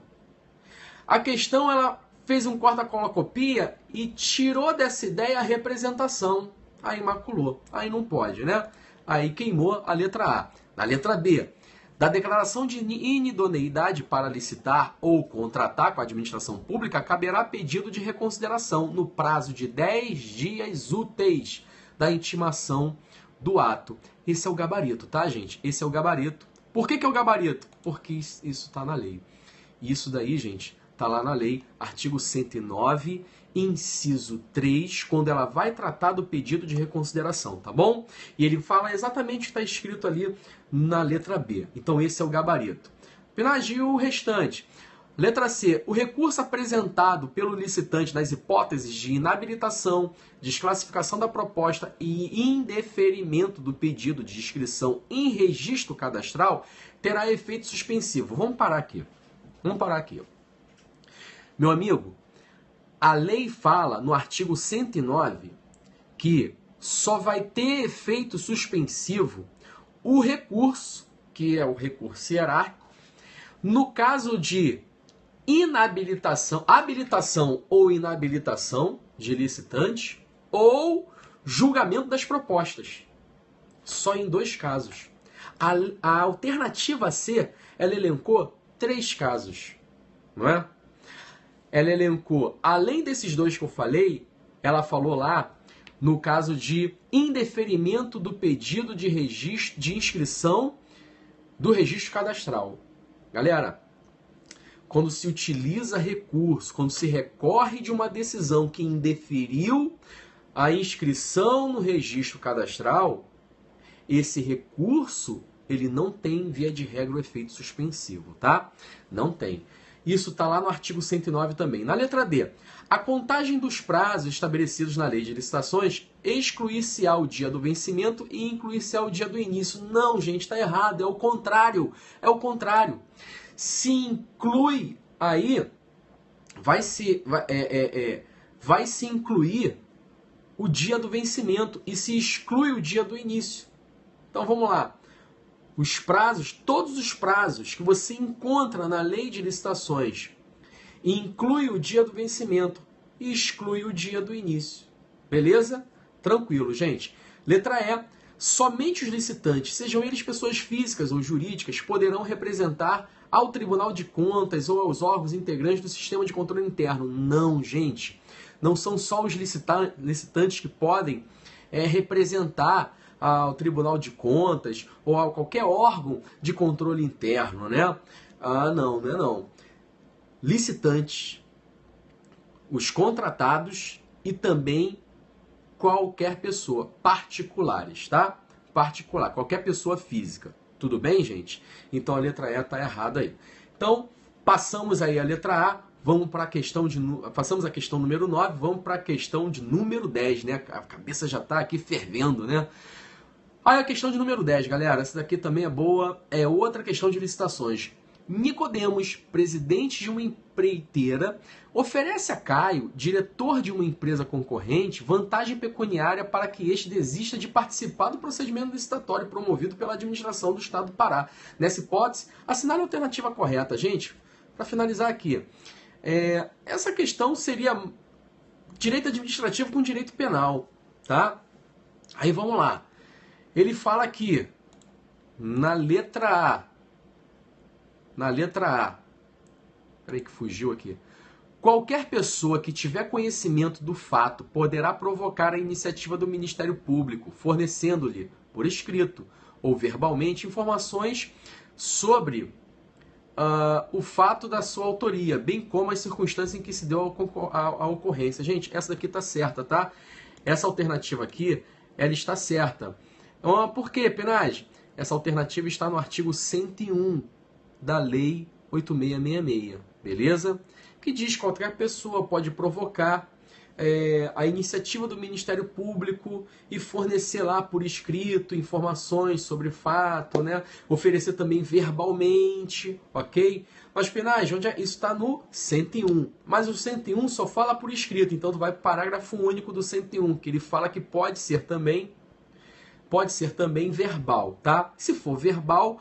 A questão, ela fez um corta-cola-copia e tirou dessa ideia a representação. Aí maculou. Aí não pode, né? Aí queimou a letra A. Na letra B, da declaração de inidoneidade para licitar ou contratar com a administração pública, caberá pedido de reconsideração no prazo de 10 dias úteis da intimação do ato. Esse é o gabarito, tá, gente? Esse é o gabarito. Por que é o gabarito? Porque isso está na lei. Isso daí, gente, está lá na lei, artigo 109, inciso 3, quando ela vai tratar do pedido de reconsideração, tá bom? E ele fala exatamente o que está escrito ali na letra B. Então esse é o gabarito. Apenas o restante. Letra C. O recurso apresentado pelo licitante nas hipóteses de inabilitação, desclassificação da proposta e indeferimento do pedido de inscrição em registro cadastral terá efeito suspensivo. Vamos parar aqui. Meu amigo, a lei fala no artigo 109 que só vai ter efeito suspensivo o recurso, que é o recurso hierárquico, no caso de habilitação ou inabilitação de licitante ou julgamento das propostas. só em 2 casos. A alternativa C, ela elencou 3 casos, não é? Ela elencou, além desses 2 que eu falei, ela falou lá no caso de indeferimento do pedido de registro de inscrição do registro cadastral. Galera, quando se utiliza recurso, quando se recorre de uma decisão que indeferiu a inscrição no registro cadastral, esse recurso, ele não tem, via de regra, o efeito suspensivo, tá? Não tem. Isso está lá no artigo 109 também. Na letra D, a contagem dos prazos estabelecidos na lei de licitações excluir-se-á o dia do vencimento e incluir-se-á o dia do início. Não, gente, está errado. É o contrário. É o contrário. Se inclui aí, vai se incluir o dia do vencimento e se exclui o dia do início. Então vamos lá. Os prazos, todos os prazos que você encontra na lei de licitações, inclui o dia do vencimento e exclui o dia do início. Beleza? Tranquilo, gente. Letra E. Somente os licitantes, sejam eles pessoas físicas ou jurídicas, poderão representar ao Tribunal de Contas ou aos órgãos integrantes do sistema de controle interno. Não, gente. Não são só os licitantes que podem representar ao Tribunal de Contas ou a qualquer órgão de controle interno, né? Ah, não, não é não. Licitantes, os contratados e também qualquer pessoa, particulares, tá? Particular, qualquer pessoa física. Tudo bem, gente? Então a letra E está errada aí. Então, passamos aí a letra A, vamos para a questão de... Passamos a questão número 9, vamos para a questão de número 10, né? A cabeça já está aqui fervendo, né? Aí a questão de número 10, galera, essa daqui também é boa, é outra questão de licitações. Nicodemos, presidente de uma empreiteira, oferece a Caio, diretor de uma empresa concorrente, vantagem pecuniária para que este desista de participar do procedimento licitatório promovido pela administração do Estado do Pará. Nessa hipótese, assinale a alternativa correta. Gente, para finalizar aqui, essa questão seria direito administrativo com direito penal, tá? Aí vamos lá. Ele fala aqui, na letra A, peraí que fugiu aqui. Qualquer pessoa que tiver conhecimento do fato poderá provocar a iniciativa do Ministério Público, fornecendo-lhe, por escrito ou verbalmente, informações sobre o fato da sua autoria, bem como as circunstâncias em que se deu a ocorrência. Gente, essa daqui está certa, tá? Essa alternativa aqui, ela está certa. Por quê, Penage? Essa alternativa está no artigo 101 da Lei 8666, beleza? Que diz que qualquer pessoa pode provocar a iniciativa do Ministério Público e fornecer lá por escrito informações sobre fato, né? Oferecer também verbalmente, ok? Mas, Penage, onde isso está no 101. Mas o 101 só fala por escrito, então tu vai para o parágrafo único do 101, que ele fala que pode ser também verbal, tá? Se for verbal,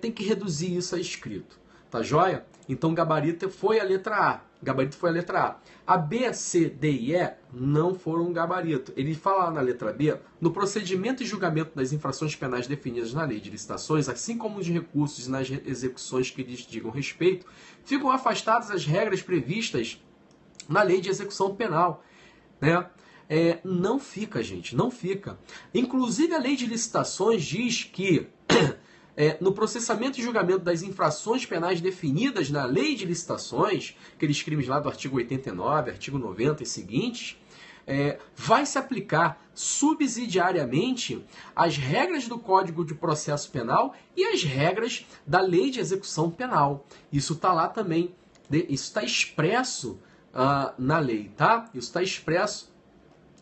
tem que reduzir isso a escrito, tá joia? Então, gabarito foi a letra A. Gabarito foi a letra A. A B, C, D e E não foram gabarito. Ele fala lá na letra B, no procedimento e julgamento das infrações penais definidas na lei de licitações, assim como os recursos e nas execuções que lhes digam respeito, ficam afastadas as regras previstas na lei de execução penal, né? Não fica, gente, não fica. Inclusive, a lei de licitações diz que no processamento e julgamento das infrações penais definidas na lei de licitações, aqueles crimes lá do artigo 89, artigo 90 e seguintes, vai se aplicar subsidiariamente as regras do Código de Processo Penal e as regras da lei de execução penal. Isso está lá também, isso está expresso na lei, tá? Isso está expresso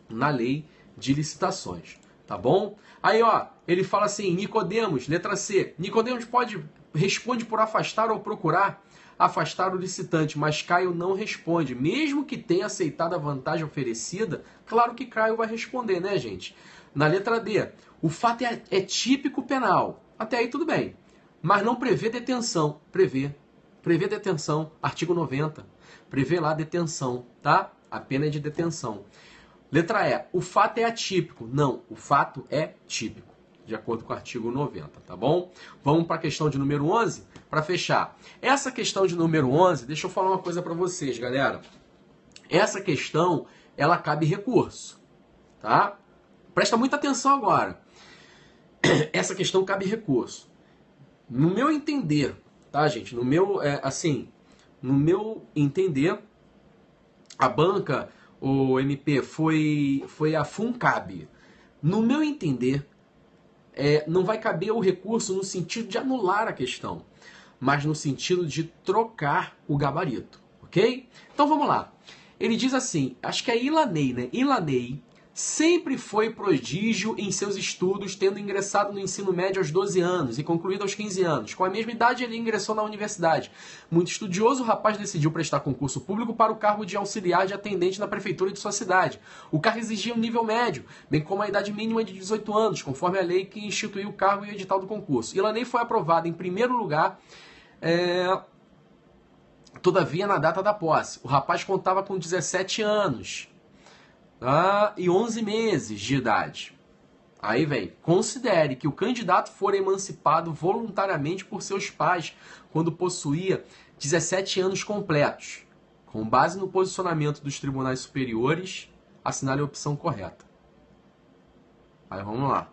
na lei de licitações, tá bom? Aí, ó, ele fala assim, Nicodemos, letra C, Nicodemos responde por afastar ou procurar afastar o licitante, mas Caio não responde, mesmo que tenha aceitado a vantagem oferecida, claro que Caio vai responder, né, gente? Na letra D, o fato é típico penal, até aí tudo bem, mas não prevê detenção, prevê detenção, artigo 90, prevê lá detenção, tá? A pena é de detenção. Letra E, o fato é atípico. Não, o fato é típico. de acordo com o artigo 90, tá bom? Vamos para a questão de número 11, para fechar. Essa questão de número 11, deixa eu falar uma coisa para vocês, galera. Essa questão, ela cabe recurso, tá? Presta muita atenção agora. Essa questão cabe recurso. No meu entender, tá, gente? No meu entender, a banca, o MP, foi a FUNCAB. No meu entender, não vai caber o recurso no sentido de anular a questão, mas no sentido de trocar o gabarito, ok? Então vamos lá. Ele diz assim, acho que é Ilaney, né? Ilaney sempre foi prodígio em seus estudos, tendo ingressado no ensino médio aos 12 anos e concluído aos 15 anos. Com a mesma idade, ele ingressou na universidade. Muito estudioso, o rapaz decidiu prestar concurso público para o cargo de auxiliar de atendente na prefeitura de sua cidade. O cargo exigia um nível médio, bem como a idade mínima de 18 anos, conforme a lei que instituiu o cargo e o edital do concurso. Ilaney foi aprovado em primeiro lugar, todavia, na data da posse. O rapaz contava com 17 anos. E 11 meses de idade. Aí vem, considere que o candidato for emancipado voluntariamente por seus pais quando possuía 17 anos completos. Com base no posicionamento dos tribunais superiores, assinale a opção correta. Aí vamos lá.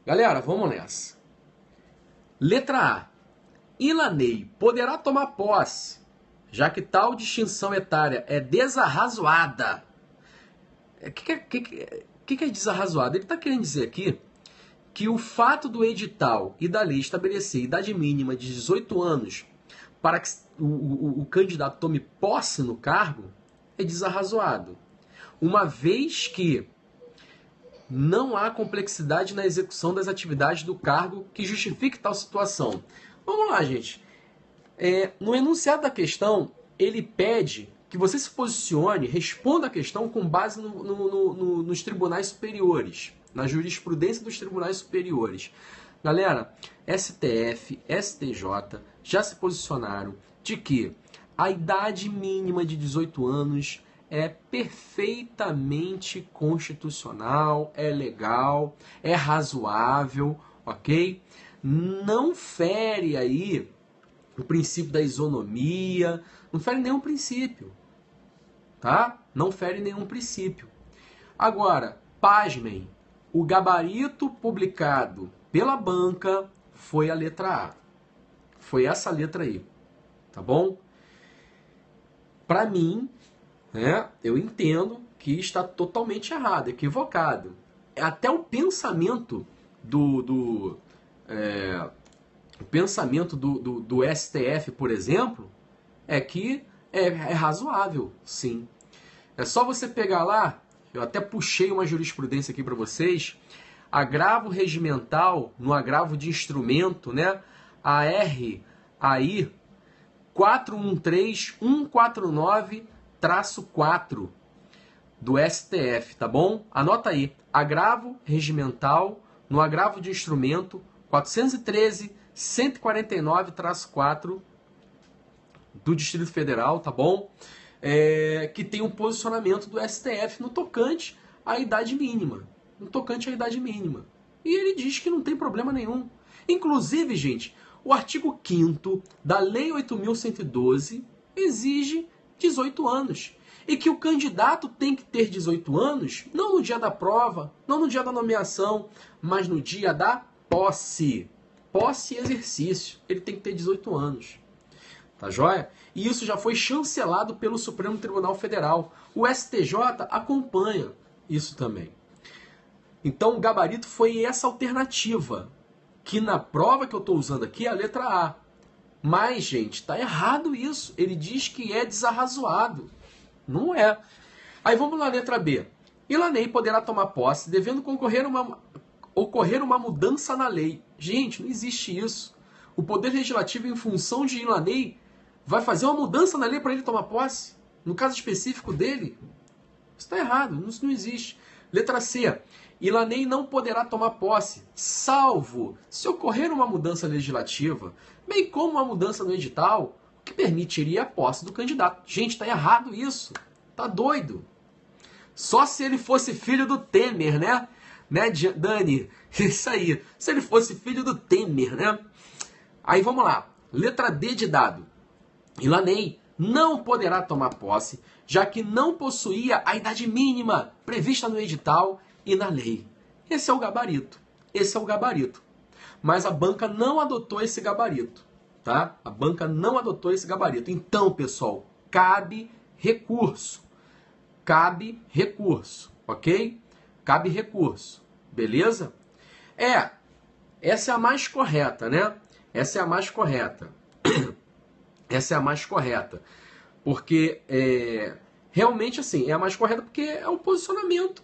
Galera, vamos nessa. Letra A. Ilaney poderá tomar posse, já que tal distinção etária é desarrazoada. O que é desarrazoado? Ele está querendo dizer aqui que o fato do edital e da lei estabelecer idade mínima de 18 anos para que o candidato tome posse no cargo é desarrazoado. Uma vez que não há complexidade na execução das atividades do cargo que justifique tal situação. Vamos lá, gente. No enunciado da questão, ele pede que você se posicione, responda a questão com base nos tribunais superiores, na jurisprudência dos tribunais superiores. Galera, STF, STJ já se posicionaram de que a idade mínima de 18 anos é perfeitamente constitucional, é legal, é razoável, ok? Não fere aí o princípio da isonomia, não fere nenhum princípio. Tá? Não fere nenhum princípio. Agora, pasmem, o gabarito publicado pela banca foi a letra A. Foi essa letra aí. Tá bom? Para mim, eu entendo que está totalmente errado, equivocado. Até o pensamento do STF, por exemplo, é que é razoável, sim. É só você pegar lá, eu até puxei uma jurisprudência aqui para vocês, agravo regimental no agravo de instrumento, né? ARAI 413149-4 do STF, tá bom? Anota aí, agravo regimental no agravo de instrumento 413-149-4 do Distrito Federal, tá bom? Que tem um posicionamento do STF no tocante à idade mínima. No tocante à idade mínima. E ele diz que não tem problema nenhum. Inclusive, gente, o artigo 5º da Lei 8.112 exige 18 anos. E que o candidato tem que ter 18 anos, não no dia da prova, não no dia da nomeação, mas no dia da posse. Posse e exercício. Ele tem que ter 18 anos. Tá joia? E isso já foi chancelado pelo Supremo Tribunal Federal. O STJ acompanha isso também. Então o gabarito foi essa alternativa, que na prova que eu estou usando aqui é a letra A. Mas, gente, está errado isso. Ele diz que é desarrazoado. Não é. Aí vamos na letra B. Ilaney poderá tomar posse, devendo ocorrer uma mudança na lei. Gente, não existe isso. O Poder Legislativo, em função de Ilaney, vai fazer uma mudança na lei para ele tomar posse? No caso específico dele? Isso está errado, isso não existe. Letra C. Ilaney não poderá tomar posse, salvo se ocorrer uma mudança legislativa, bem como uma mudança no edital, que permitiria a posse do candidato. Gente, está errado isso. Tá doido. Só se ele fosse filho do Temer, né? Né, Dani? Isso aí. Se ele fosse filho do Temer, né? Aí vamos lá. Letra D de dado. Ilanei não poderá tomar posse, já que não possuía a idade mínima prevista no edital e na lei. Esse é o gabarito. Esse é o gabarito. Mas a banca não adotou esse gabarito, tá? A banca não adotou esse gabarito. Então, pessoal, cabe recurso. Cabe recurso, ok? Cabe recurso, beleza? Essa é a mais correta, né? Essa é a mais correta. Essa é a mais correta. Porque, realmente, assim, é a mais correta porque é o posicionamento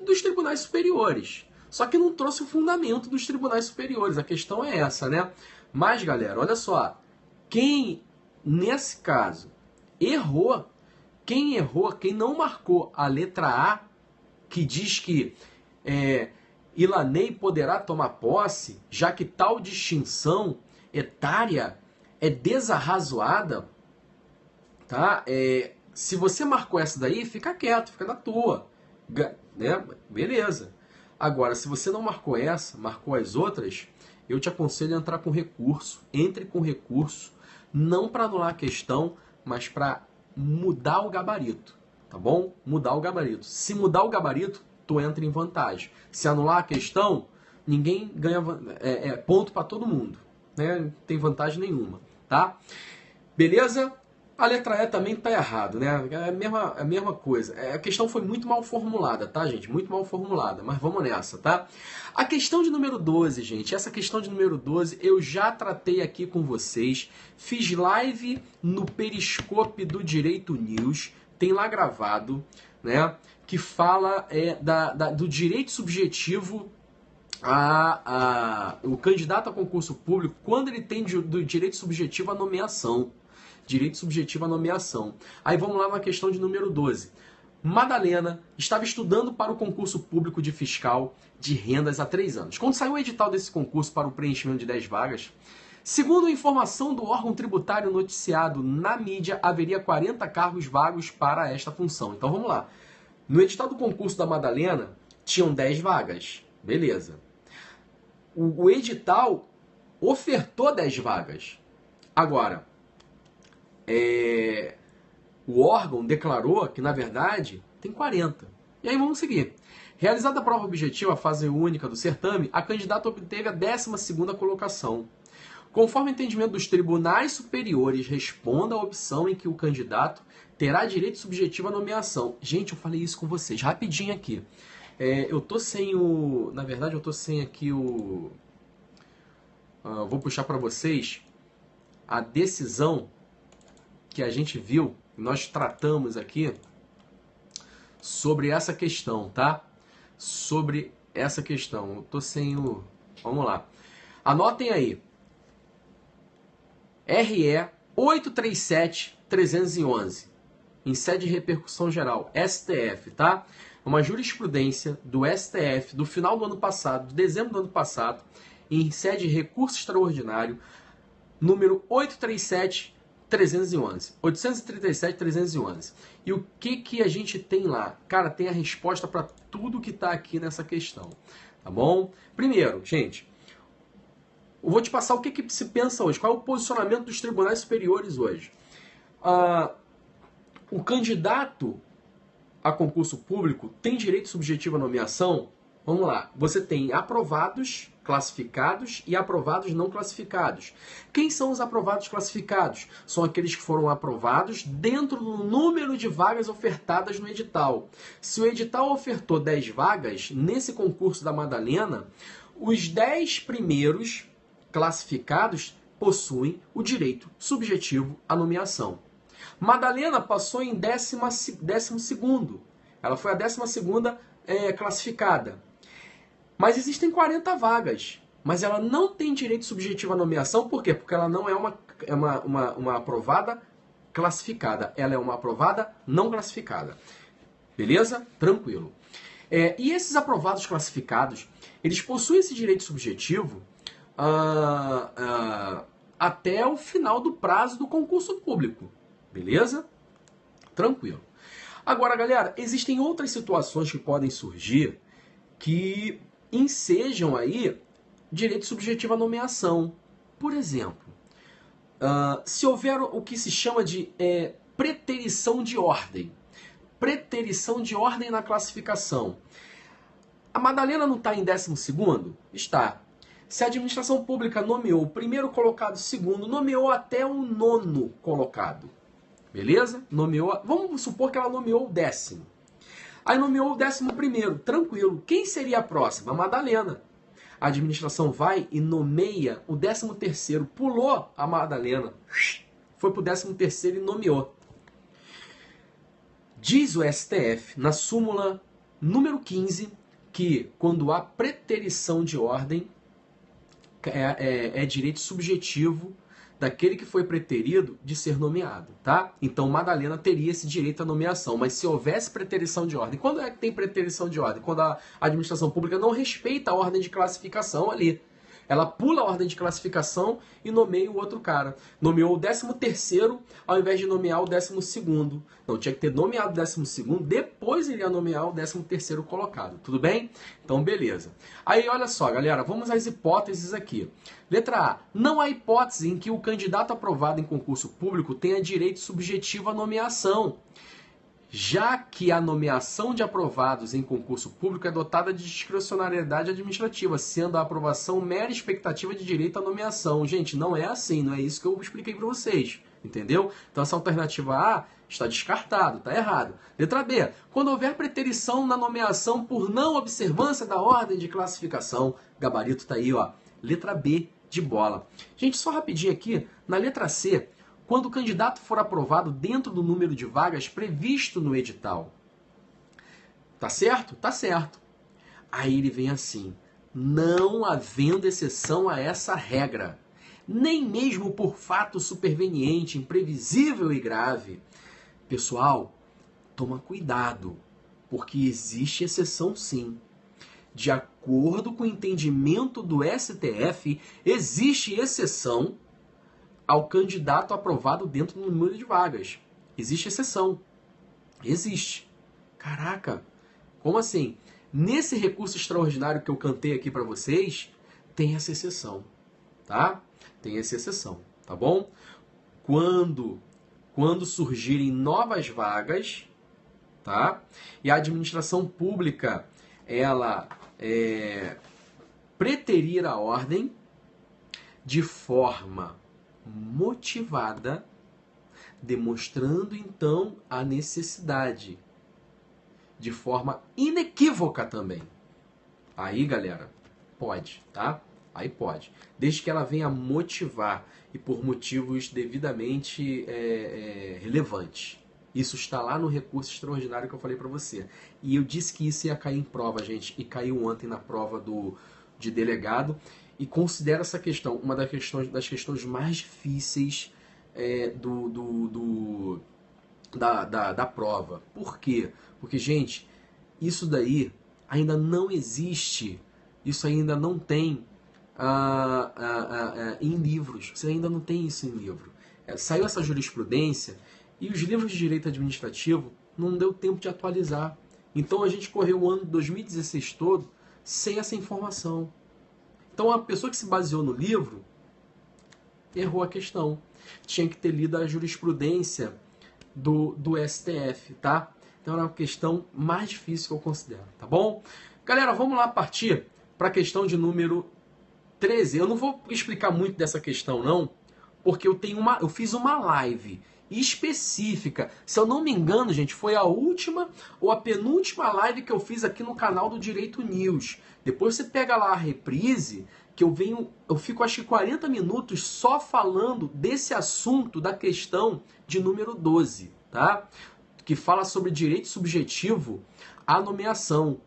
dos tribunais superiores. Só que não trouxe o fundamento dos tribunais superiores. A questão é essa, né? Mas, galera, olha só. Quem, nesse caso, errou, quem não marcou a letra A, que diz que Ilanei poderá tomar posse, já que tal distinção etária é desarrazoada, tá? Se você marcou essa daí, fica quieto, fica na tua, né? Beleza. Agora, se você não marcou essa, marcou as outras, eu te aconselho a entrar com recurso. Entre com recurso, não para anular a questão, mas para mudar o gabarito, tá bom? Mudar o gabarito. Se mudar o gabarito, tu entra em vantagem. Se anular a questão, ninguém ganha ponto para todo mundo, né? Não tem vantagem nenhuma, tá? Beleza? A letra E também tá errado, né? É a mesma coisa. A questão foi muito mal formulada, tá, gente? Muito mal formulada, mas vamos nessa, tá? A questão de número 12, gente. Essa questão de número 12 eu já tratei aqui com vocês. Fiz live no Periscope do Direito News. Tem lá gravado, né? Que fala do direito subjetivo o candidato a concurso público quando ele tem do direito subjetivo à nomeação. Direito subjetivo à nomeação. Aí vamos lá na questão de número 12. Madalena estava estudando para o concurso público de fiscal de rendas há 3 anos. Quando saiu o edital desse concurso para o preenchimento de 10 vagas, segundo a informação do órgão tributário noticiado na mídia, haveria 40 cargos vagos para esta função. Então vamos lá. No edital do concurso da Madalena, tinham 10 vagas. Beleza. O edital ofertou 10 vagas. Agora, o órgão declarou que, na verdade, tem 40. E aí vamos seguir. Realizada a prova objetiva, a fase única do certame, a candidata obteve a 12ª colocação. Conforme o entendimento dos tribunais superiores, responda à opção em que o candidato terá direito subjetivo à nomeação. Gente, eu falei isso com vocês, rapidinho aqui. Eu tô sem o... Na verdade, eu tô sem aqui o... vou puxar para vocês a decisão que a gente viu, nós tratamos aqui sobre essa questão, tá? Sobre essa questão. Eu tô sem o... Vamos lá. Anotem aí. RE 837-311. Em sede de repercussão geral. STF, tá? Uma jurisprudência do STF do final do ano passado, de dezembro do ano passado, em sede de recurso extraordinário, número 837-311. 837-311. E o que a gente tem lá? Cara, tem a resposta para tudo que está aqui nessa questão. Tá bom? Primeiro, gente, eu vou te passar o que se pensa hoje. Qual é o posicionamento dos tribunais superiores hoje? O candidato a concurso público tem direito subjetivo à nomeação? Vamos lá. Você tem aprovados classificados e aprovados não classificados. Quem são os aprovados classificados? São aqueles que foram aprovados dentro do número de vagas ofertadas no edital. Se o edital ofertou 10 vagas, nesse concurso da Madalena, os 10 primeiros classificados possuem o direito subjetivo à nomeação. Madalena passou em 12º. Ela foi a 12ª classificada. Mas existem 40 vagas. Mas ela não tem direito subjetivo à nomeação. Por quê? Porque ela não é uma aprovada classificada. Ela é uma aprovada não classificada. Beleza? Tranquilo. E esses aprovados classificados, eles possuem esse direito subjetivo até o final do prazo do concurso público. Beleza? Tranquilo. Agora, galera, existem outras situações que podem surgir que ensejam aí direito subjetivo à nomeação. Por exemplo, se houver o que se chama de preterição de ordem. Preterição de ordem na classificação. A Madalena não está em 12º? Está. Se a administração pública nomeou o primeiro colocado, segundo, nomeou até o 9º colocado. Beleza? Nomeou, vamos supor que ela nomeou o 10º. Aí nomeou o 11º, tranquilo. Quem seria a próxima? A Madalena. A administração vai e nomeia o 13º. Pulou a Madalena. Foi para o 13º e nomeou. Diz o STF, na súmula número 15, que quando há preterição de ordem, é direito subjetivo daquele que foi preterido de ser nomeado, tá? Então Madalena teria esse direito à nomeação, mas se houvesse preterição de ordem, quando é que tem preterição de ordem? Quando a administração pública não respeita a ordem de classificação ali. Ela pula a ordem de classificação e nomeia o outro cara. Nomeou o 13º ao invés de nomear o 12º. Não, tinha que ter nomeado o 12º, depois ele ia nomear o 13º colocado. Tudo bem? Então, beleza. Aí, olha só, galera, vamos às hipóteses aqui. Letra A. Não há hipótese em que o candidato aprovado em concurso público tenha direito subjetivo à nomeação, já que a nomeação de aprovados em concurso público é dotada de discricionariedade administrativa, sendo a aprovação mera expectativa de direito à nomeação. Gente, não é assim, não é isso que eu expliquei para vocês, entendeu? Então essa alternativa A está descartado, está errado. Letra B. Quando houver preterição na nomeação por não observância da ordem de classificação, gabarito está aí, ó. Letra B de bola. Gente, só rapidinho aqui, na letra C, quando o candidato for aprovado dentro do número de vagas previsto no edital. Tá certo? Tá certo. Aí ele vem assim: não havendo exceção a essa regra, nem mesmo por fato superveniente, imprevisível e grave. Pessoal, toma cuidado, porque existe exceção sim. De acordo com o entendimento do STF, existe exceção ao candidato aprovado dentro do número de vagas. Existe exceção. Existe. Caraca, como assim? Nesse recurso extraordinário que eu cantei aqui para vocês, tem essa exceção, tá? Tem essa exceção, tá bom? Quando surgirem novas vagas, tá? E a administração pública, ela preterir a ordem de forma motivada, demonstrando então a necessidade, de forma inequívoca também. Aí, galera, pode, tá? Aí pode. Desde que ela venha motivar e por motivos devidamente relevantes. Isso está lá no recurso extraordinário que eu falei para você. E eu disse que isso ia cair em prova, gente. E caiu ontem na prova de delegado. E considero essa questão uma das questões mais difíceis da prova. Por quê? Porque, gente, isso daí ainda não existe, isso ainda não tem em livros. Você ainda não tem isso em livro. Saiu essa jurisprudência e os livros de direito administrativo não deu tempo de atualizar. Então a gente correu o ano de 2016 todo sem essa informação. Então a pessoa que se baseou no livro errou a questão. Tinha que ter lido a jurisprudência do STF, tá? Então era uma questão mais difícil que eu considero, tá bom? Galera, vamos lá partir para a questão de número 13. Eu não vou explicar muito dessa questão não, porque eu fiz uma live específica. Se eu não me engano, gente, foi a última ou a penúltima live que eu fiz aqui no canal do Direito News. Depois você pega lá a reprise, que eu fico acho que 40 minutos só falando desse assunto da questão de número 12, tá? Que fala sobre direito subjetivo à nomeação.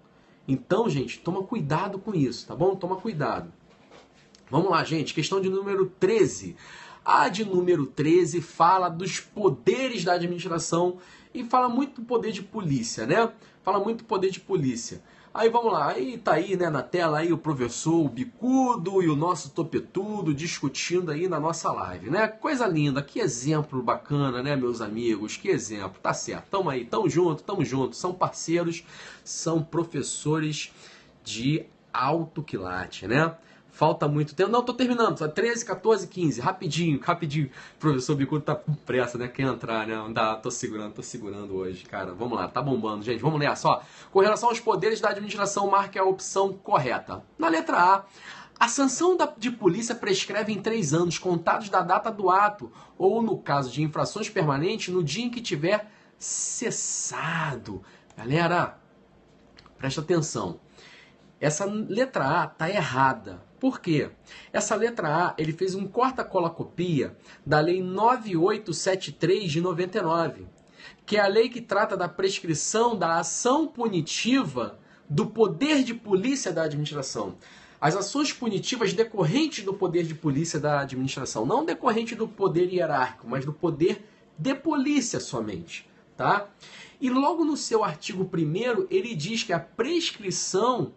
Então, gente, toma cuidado com isso, tá bom? Toma cuidado. Vamos lá, gente, questão de número 13. A de número 13 fala dos poderes da administração e fala muito do poder de polícia, né? Fala muito do poder de polícia. Aí vamos lá, aí tá aí, né, na tela aí o professor o Bicudo e o nosso Topetudo discutindo aí na nossa live, né? Coisa linda, que exemplo bacana, né, meus amigos? Que exemplo, tá certo. Tamo aí, tamo junto, são parceiros, são professores de alto quilate, né? Falta muito tempo. Não, tô terminando. 13, 14, 15. Rapidinho, rapidinho. O professor Bicudo tá com pressa, né? Quer entrar, né? Não dá, tô segurando hoje, cara. Vamos lá, tá bombando, gente. Vamos nessa, ó. Com relação aos poderes da administração, marque a opção correta. Na letra A sanção de polícia prescreve em 3 anos, contados da data do ato, ou, no caso de infrações permanentes, no dia em que tiver cessado. Galera, presta atenção. Essa letra A tá errada. Por quê? Essa letra A, ele fez um corta-cola-copia da Lei 9873 de 99, que é a lei que trata da prescrição da ação punitiva do poder de polícia da administração. As ações punitivas decorrentes do poder de polícia da administração, não decorrente do poder hierárquico, mas do poder de polícia somente, tá? E logo no seu artigo 1º, ele diz que a prescrição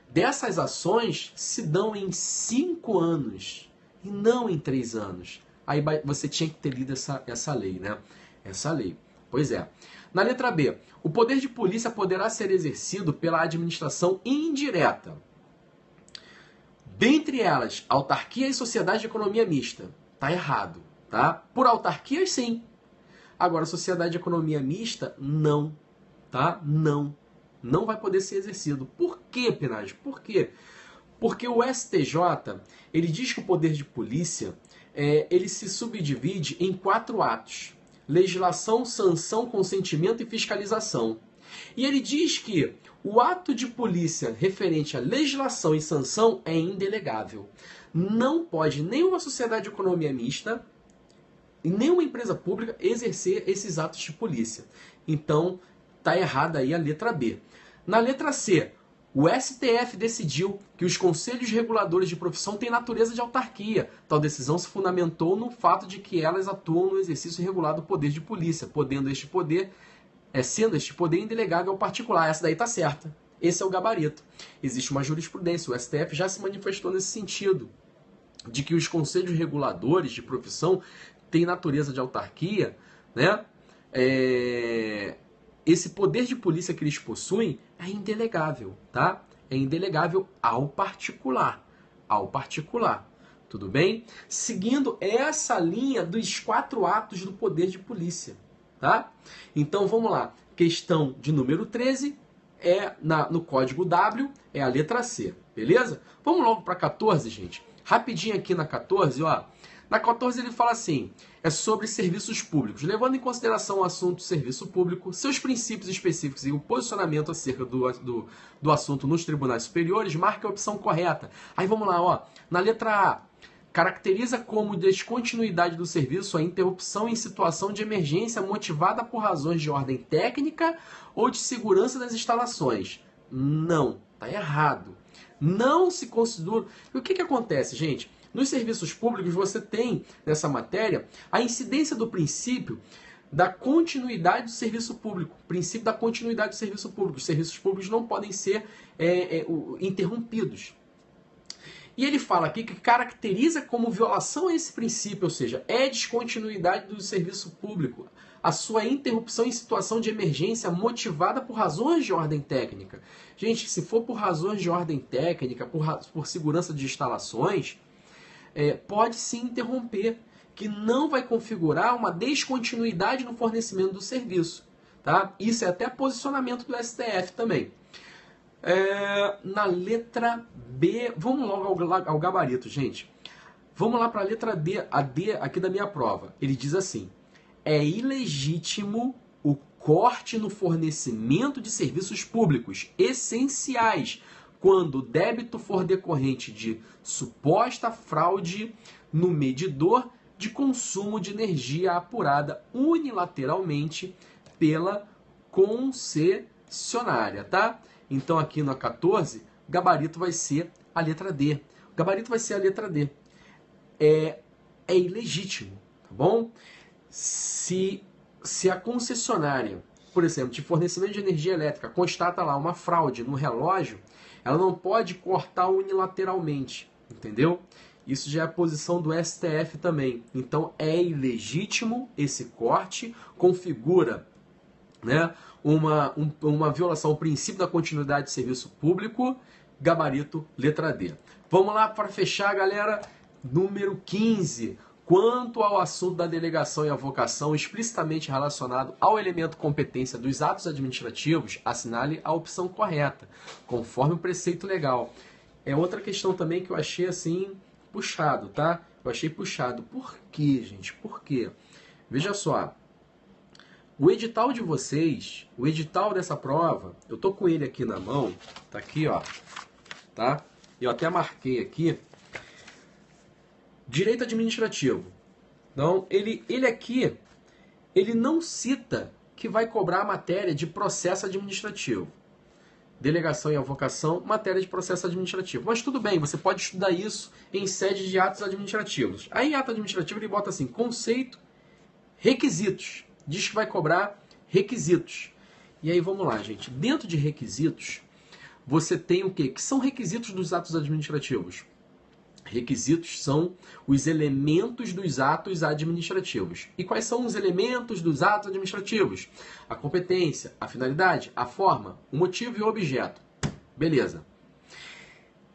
dessas ações se dão em 5 anos e não em 3 anos. Aí você tinha que ter lido essa lei, né? Essa lei. Pois é. Na letra B, o poder de polícia poderá ser exercido pela administração indireta. Dentre elas, autarquia e sociedade de economia mista. Tá errado, tá? Por autarquias, sim. Agora, sociedade de economia mista, não. Tá? Não. Não vai poder ser exercido. Por quê, Pinage? Por quê? Porque o STJ, ele diz que o poder de polícia, ele se subdivide em 4 atos. Legislação, sanção, consentimento e fiscalização. E ele diz que o ato de polícia referente à legislação e sanção é indelegável. Não pode nenhuma sociedade de economia mista e nenhuma empresa pública exercer esses atos de polícia. Então, está errada aí a letra B. Na letra C, o STF decidiu que os conselhos reguladores de profissão têm natureza de autarquia. Tal decisão se fundamentou no fato de que elas atuam no exercício regular do poder de polícia, sendo este poder indelegável ao particular. Essa daí está certa. Esse é o gabarito. Existe uma jurisprudência, o STF já se manifestou nesse sentido, de que os conselhos reguladores de profissão têm natureza de autarquia, né? Esse poder de polícia que eles possuem é indelegável, tá? É indelegável ao particular. Ao particular. Tudo bem? Seguindo essa linha dos 4 atos do poder de polícia, tá? Então vamos lá. Questão de número 13 no código W, é a letra C, beleza? Vamos logo para 14, gente. Rapidinho aqui na 14, ó. Na 14 ele fala assim, é sobre serviços públicos. Levando em consideração o assunto serviço público, seus princípios específicos e o posicionamento acerca do assunto nos tribunais superiores, marque a opção correta. Aí vamos lá, ó. Na letra A, caracteriza como descontinuidade do serviço a interrupção em situação de emergência motivada por razões de ordem técnica ou de segurança das instalações. Não, tá errado. Não se considera... E o que acontece, gente? Nos serviços públicos, você tem, nessa matéria, a incidência do princípio da continuidade do serviço público. Princípio da continuidade do serviço público. Os serviços públicos não podem ser interrompidos. E ele fala aqui que caracteriza como violação a esse princípio, ou seja, é descontinuidade do serviço público, a sua interrupção em situação de emergência motivada por razões de ordem técnica. Gente, se for por razões de ordem técnica, por segurança de instalações... pode se interromper, que não vai configurar uma descontinuidade no fornecimento do serviço. Tá? Isso é até posicionamento do STF também. Na letra B, vamos logo ao gabarito, gente. Vamos lá para a letra D, a D aqui da minha prova. Ele diz assim, é ilegítimo o corte no fornecimento de serviços públicos essenciais, quando o débito for decorrente de suposta fraude no medidor de consumo de energia apurada unilateralmente pela concessionária, tá? Então aqui na 14, o gabarito vai ser a letra D. O gabarito vai ser a letra D. É ilegítimo, tá bom? Se a concessionária, por exemplo, de fornecimento de energia elétrica, constata lá uma fraude no relógio, ela não pode cortar unilateralmente, entendeu? Isso já é a posição do STF também. Então é ilegítimo esse corte, configura, né, uma violação ao princípio da continuidade de serviço público gabarito letra D. Vamos lá para fechar, galera. Número 15. Quanto ao assunto da delegação e avocação explicitamente relacionado ao elemento competência dos atos administrativos, assinale a opção correta, conforme o preceito legal. É outra questão também que eu achei assim puxado, tá? Eu achei puxado. Por quê, gente? Por quê? Veja só. O edital de vocês, o edital dessa prova, eu tô com ele aqui na mão, tá aqui, ó, tá? Eu até marquei aqui. Direito administrativo. Então, ele aqui, ele não cita que vai cobrar a matéria de processo administrativo. Delegação e avocação, matéria de processo administrativo. Mas tudo bem, você pode estudar isso em sede de atos administrativos. Aí, em ato administrativo, ele bota assim, conceito, requisitos. Diz que vai cobrar requisitos. E aí, vamos lá, gente. Dentro de requisitos, você tem o quê? Que são requisitos dos atos administrativos? Requisitos são os elementos dos atos administrativos. E quais são os elementos dos atos administrativos? A competência, a finalidade, a forma, o motivo e o objeto. Beleza.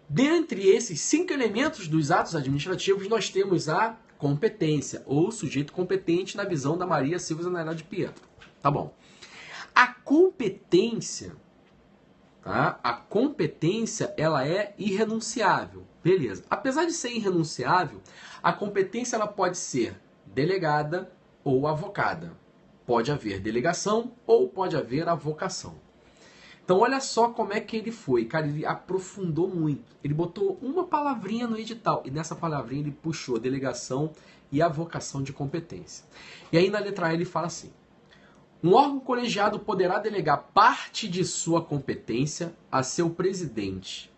Dentre esses 5 elementos dos atos administrativos, nós temos a competência, ou sujeito competente na visão da Maria Silva Zanella de Pietro. Tá bom. A competência, tá? A competência, ela é irrenunciável. Beleza. Apesar de ser irrenunciável, a competência ela pode ser delegada ou avocada. Pode haver delegação ou pode haver avocação. Então olha só como é que ele foi. Cara, ele aprofundou muito. Ele botou uma palavrinha no edital e nessa palavrinha ele puxou delegação e avocação de competência. E aí na letra A ele fala assim: um órgão colegiado poderá delegar parte de sua competência a seu presidente,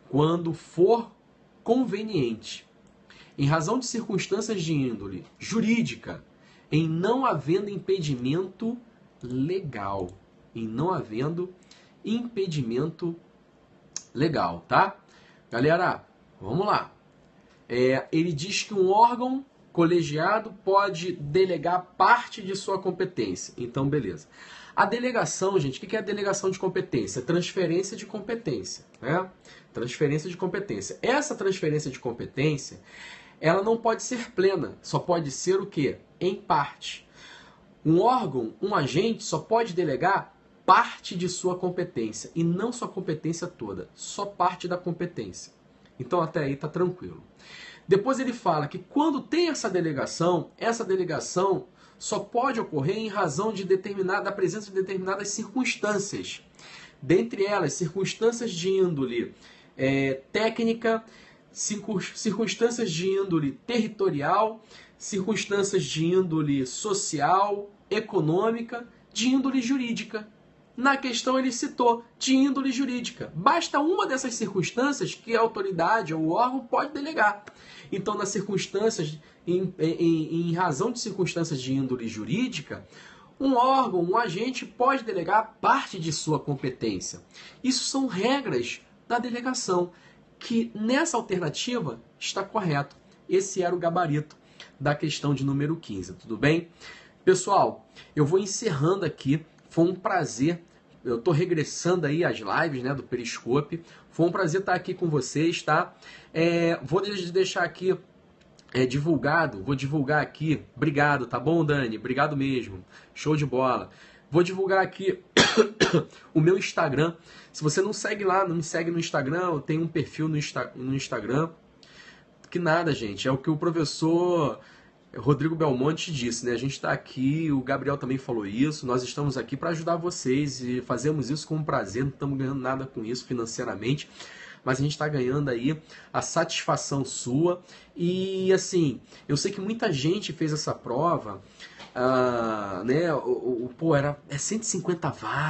quando for conveniente, em razão de circunstâncias de índole jurídica, em não havendo impedimento legal. Em não havendo impedimento legal, tá? Galera, vamos lá. Ele diz que um órgão colegiado pode delegar parte de sua competência. Então, beleza. A delegação, gente, o que é a delegação de competência? Transferência de competência, né? Transferência de competência. Essa transferência de competência, ela não pode ser plena, só pode ser o quê? Em parte. Um órgão, um agente, só pode delegar parte de sua competência, e não sua competência toda, só parte da competência. Então até aí tá tranquilo. Depois ele fala que quando tem essa delegação só pode ocorrer em razão da presença de determinadas circunstâncias. Dentre elas, circunstâncias de índole técnica, circunstâncias de índole territorial, circunstâncias de índole social, econômica, de índole jurídica. Na questão ele citou de índole jurídica. Basta uma dessas circunstâncias que a autoridade ou o órgão pode delegar. Então, nas circunstâncias, em razão de circunstâncias de índole jurídica, um órgão, um agente pode delegar parte de sua competência. Isso são regras da delegação, que nessa alternativa está correto. Esse era o gabarito da questão de número 15, tudo bem? Pessoal, eu vou encerrando aqui. Foi um prazer, eu estou regressando aí às lives, né, do Periscope. Foi um prazer estar aqui com vocês, tá? Vou deixar aqui divulgado, vou divulgar aqui. Obrigado, tá bom, Dani? Obrigado mesmo. Show de bola. Vou divulgar aqui o meu Instagram. Se você não segue lá, não me segue no Instagram, eu tenho um perfil no Instagram. Que nada, gente, é o que o professor Rodrigo Belmonte disse, né? A gente está aqui, o Gabriel também falou isso, nós estamos aqui para ajudar vocês e fazemos isso com prazer, não estamos ganhando nada com isso financeiramente, mas a gente está ganhando aí a satisfação sua. E assim, eu sei que muita gente fez essa prova, né? 150 vagas.